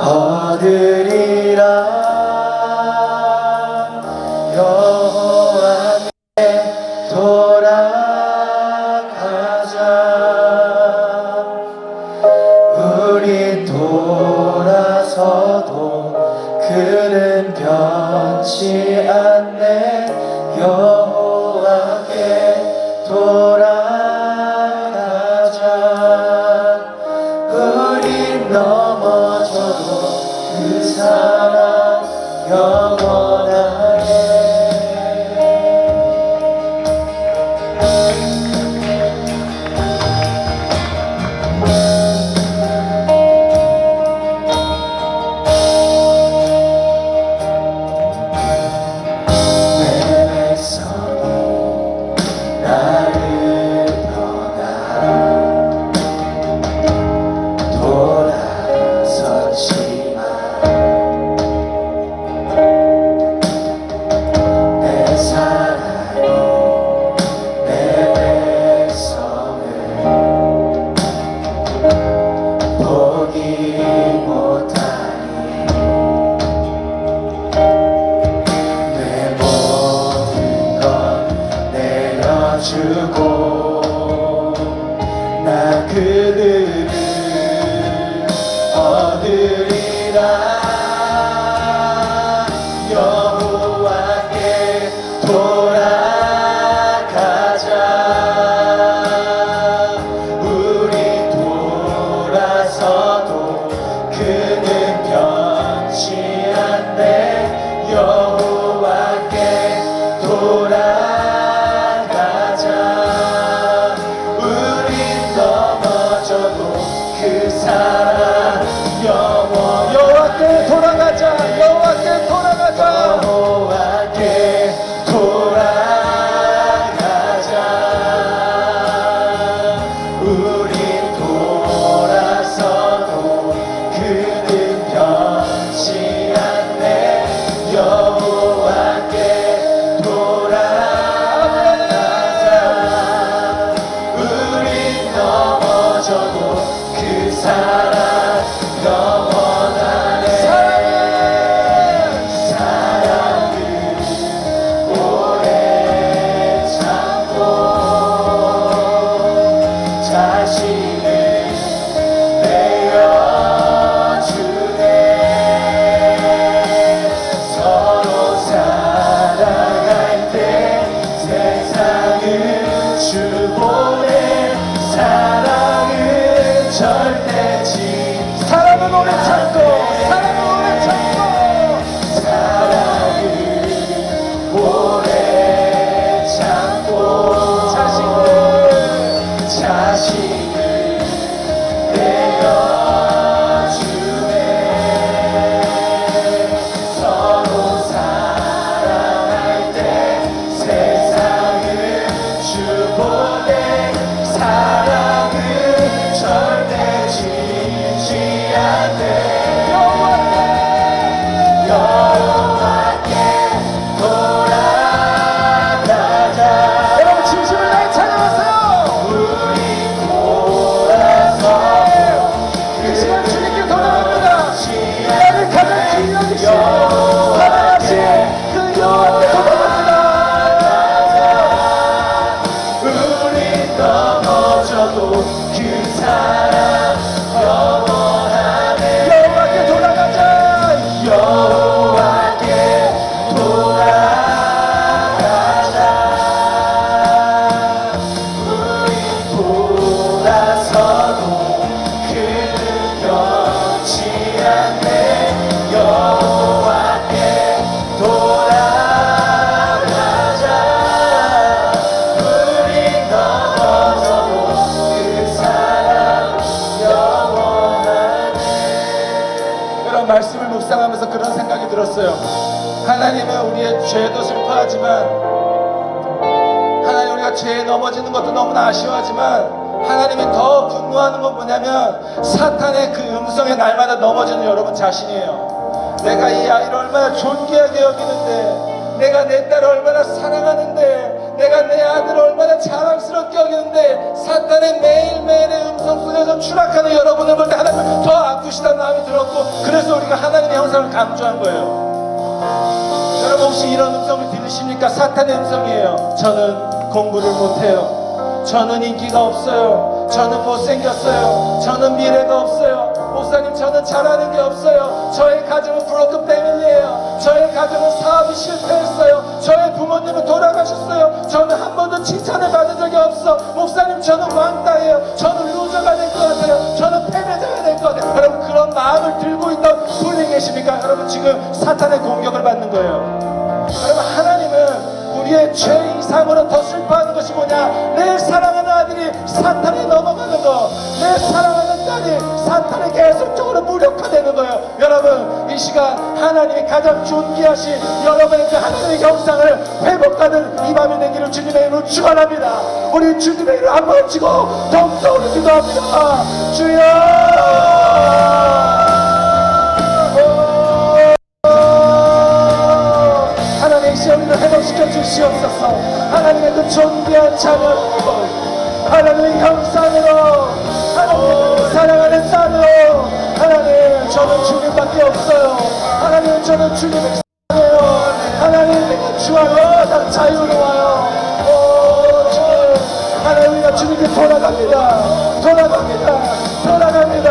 S6: 얻으리라. 여호와께 돌아가자. 우리 돌아서도 그는 변치 않네. 여호와께 돌아가자. 우리 넘어져도 그 사랑 영원하게. 내 백성 주고 나 그들을 얻으리라 여호와께 돌아가자 우리 돌아서도 그는 변치 않네 여호와께 돌아가자 우린 넘어져도 그 사랑
S2: 여호와께 돌아가자. 여호와께 돌아가자.
S6: 여호와께 돌아가자 우린 돌아서도 그는 변치 않네 여호와께 돌아가자 우린 넘어져도 그 사랑 영원하네 사랑은 오래 참고 자신을 내어주네 서로 사랑할 때 세상을 주보내 사랑은 절대지
S2: 사랑은 오래 참고, 사랑은 오래 참고.
S6: 사랑을 오래 참고 자신을 내어주네 서로 사랑할 때 세상을 주보내 사랑은 절대 지지 않네 여호와께 돌아가자
S2: 여러분 진심을 다해 찬양하세요.
S6: 우리 돌아서
S2: 이 시간 주님께 돌아갑니다. 나를 가장 귀히 여기신 사랑하신 그 여호와께 돌아갑니다.
S6: 우리 넘어져도 그 사랑 영원하네
S2: 여호와께 돌아가자.
S6: 여호와께 돌아가자 우리 돌아서도 그는 변치 않네 여호와께 돌아가자 우리 넘어져도 그 사랑 영원하네
S2: 그런 말씀을 묵상하면서 그런 생각이 들었어요. 하나님은 우리의 죄도 슬퍼하지만 하나님 우리가 죄에 넘어지는 것도 너무나 아쉬워하지만 하나님이 더 분노하는 건 뭐냐면 사탄의 그 음성에 날마다 넘어지는 여러분 자신이에요. 내가 이 아이를 얼마나 존귀하게 여기는데 내가 내 딸을 얼마나 사랑하는데 내가 내 아들을 얼마나 자랑스럽게 여기는데 사탄의 매일매일의 음성 속에서 추락하는 여러분을 볼 때 하나님은 더 아프시다는 마음이 들었고 그래서 우리가 하나님의 형상을 강조한 거예요. 여러분 혹시 이런 음성을 들으십니까? 사탄의 음성이에요. 저는 공부를 못해요. 저는 인기가 없어요. 저는 못생겼어요. 저는 미래가 없어요. 목사님 저는 잘하는 게 없어요. 저의 가정은 브로큰 패밀리예요. 저의 가정은 사업이 실패했어요. 저의 부모님은 돌아가셨어요. 저는 한 번도 칭찬을 받은 적이 없어. 목사님 저는 왕따예요. 저는 루저가 될 것 같아요. 저는 패배자가 될 것 같아요. 여러분 그런 마음을 들고 있던 분이 계십니까? 여러분 지금 사탄의 공격을 받는 거예요. 여러분 하나님은 우리의 죄 이상으로 더 슬퍼하는 것이 뭐냐? 내 사랑하는 아들이 사탄에 넘어가는 거, 내 사랑하는 딸이 사탄에 계속적으로 무력화되는 거예요. 여러분 이 시간 하나님이 가장 존귀하신 여러분의 그 하나님의 형상을 회복하는 이 밤이 되기를 주님의 이름으로 축원합니다. 우리 주님의 이름을 한번 치고 더욱더 우리 기도합니다. 주여 하나님 시험을 회복시켜 주시옵소서. 하나님의 그 존귀한 자녀로 하나님의 형상으로 하나님의 사랑하는 딸로 하나님 저는 주님밖에 없어요. 하나님 저는 주님을 사랑해요. 하나님 내가 주와 영원한 자유로워요. 오 주님
S1: 주님께 돌아갑니다. 하나님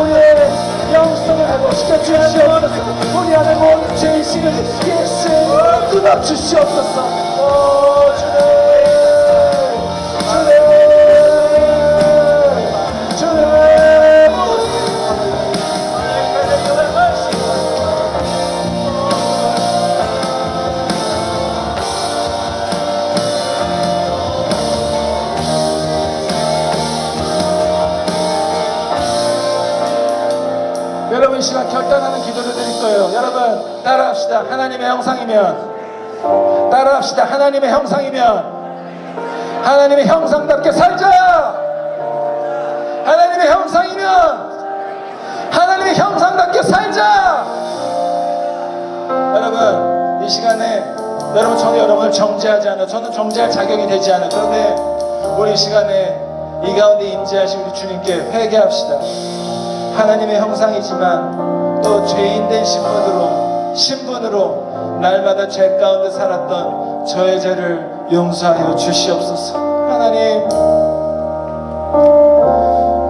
S1: 우리의 영성을 회복시켜 주시옵소서. 우리 안에 모든 죄의식을 예수의 이름으로 끊어 주시옵소서. 여러분 이 시간 결단하는 기도를 드릴 거예요. 여러분 따라합시다. 하나님의 형상이면 하나님의 형상답게 살자. 하나님의 형상답게 살자. 여러분 이 시간에 저는 여러분을 정죄하지 않아. 저는 정죄할 자격이 되지 않아. 그런데 우리 이 시간에 이 가운데 임재하신 우리 주님께 회개합시다. 하나님의 형상이지만 또 죄인된 신분으로 날마다 죄 가운데 살았던 저의 죄를 용서하여 주시옵소서. 하나님,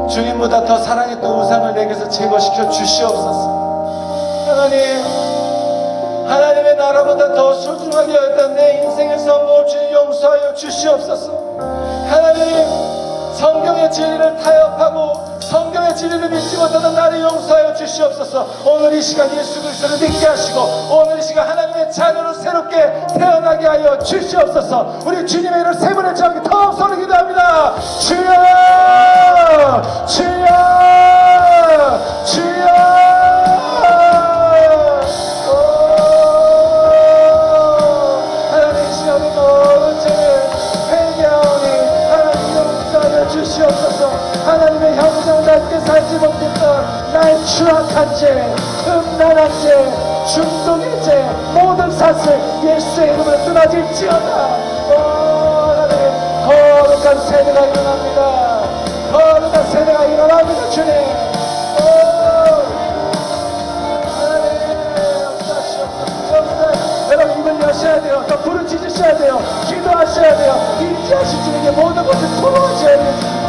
S1: 주님보다 더 사랑했던 우상을 내게서 제거시켜 주시옵소서. 하나님의 나라보다 더 소중하게 여겼던 내 인생의 성공을 주님 용서하여 주시옵소서. 하나님, 성경의 진리를 타협하고 성경의 진리를 믿지 못하는 나를 용서하여 주시옵소서. 오늘 이 시간 예수 그리스도를 믿게 하시고 오늘 이 시간 하나님의 자녀로 새롭게 태어나게 하여 주시옵소서. 우리 주님의 이름을 세 번의 저기 더욱 소리 기도합니다. 주여 주여 주여. 하나님 이 시간 우리 모든 죄를 회개하오니 하나님 용서하여 주시옵소서. 하나님의 형상답게 살지 못했던 나의 추악한 죄, 음란한 죄, 중독의 죄, 모든 사슬 예수의 이름으로 끊어질지어다. 하나님 거룩한 세대가 일어납니다. 주님. 여러분 입을 여셔야 돼요. 더 부르짖으셔야 돼요. 기도하셔야 돼요. 임재하신 주님께 모든 것을 토로하셔야 돼요.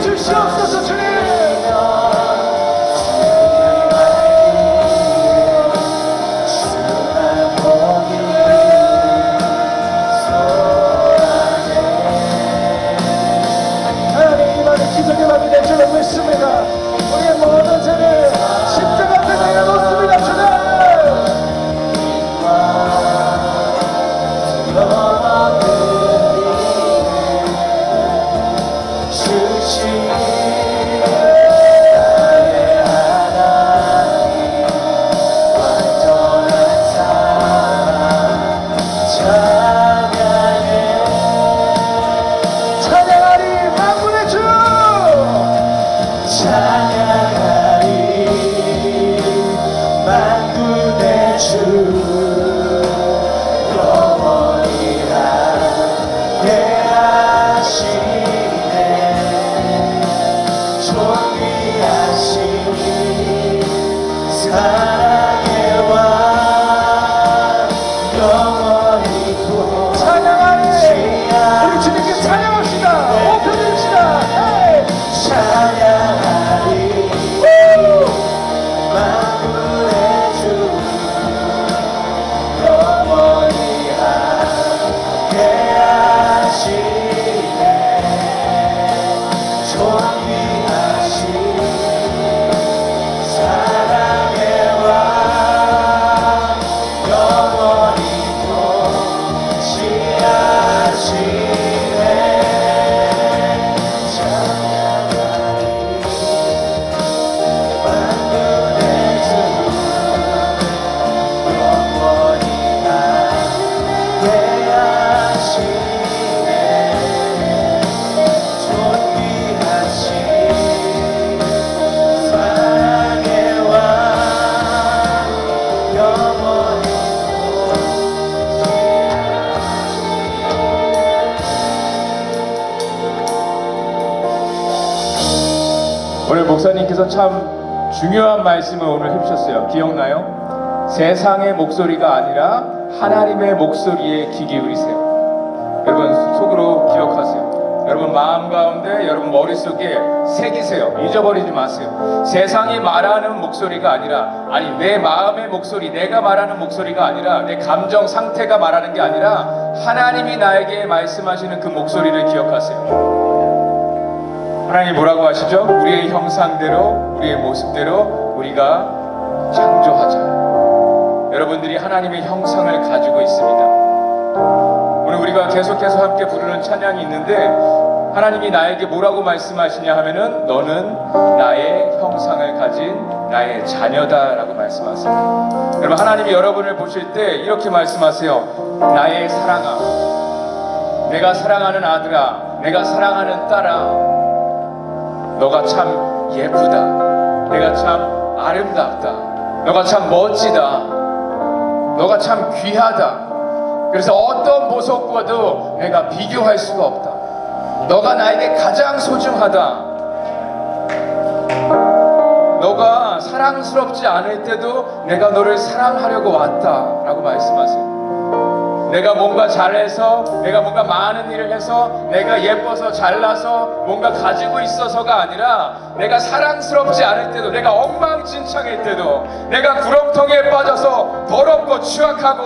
S1: 주시옵소서. 주님 하나님 이 말을 기적의
S7: 오늘 목사님께서 참 중요한 말씀을 오늘 해주셨어요. 기억나요? 세상의 목소리가 아니라 하나님의 목소리에 귀 기울이세요. 여러분 속으로 기억하세요. 여러분 마음 가운데, 여러분 머릿속에 새기세요. 잊어버리지 마세요. 세상이 말하는 목소리가 아니라, 아니 내 마음의 목소리, 내가 말하는 목소리가 아니라, 내 감정 상태가 말하는 게 아니라 하나님이 나에게 말씀하시는 그 목소리를 기억하세요. 하나님이 뭐라고 하시죠? 우리의 형상대로, 우리의 모습대로 우리가 창조하자. 여러분들이 하나님의 형상을 가지고 있습니다. 오늘 우리가 계속해서 함께 부르는 찬양이 있는데, 하나님이 나에게 뭐라고 말씀하시냐 하면은 너는 나의 형상을 가진 나의 자녀다라고 말씀하세요. 여러분 하나님이 여러분을 보실 때 이렇게 말씀하세요. 나의 사랑아, 내가 사랑하는 아들아, 내가 사랑하는 딸아, 너가 참 예쁘다, 내가 참 아름답다, 너가 참 멋지다, 너가 참 귀하다. 그래서 어떤 보석과도 내가 비교할 수가 없다. 너가 나에게 가장 소중하다. 너가 사랑스럽지 않을 때도 내가 너를 사랑하려고 왔다 라고 말씀하세요. 내가 뭔가 잘해서, 내가 뭔가 많은 일을 해서, 내가 예뻐서 잘나서 뭔가 가지고 있어서가 아니라, 내가 사랑스럽지 않을 때도, 내가 엉망진창일 때도, 내가 구렁텅이에 빠져서 더럽고 추악하고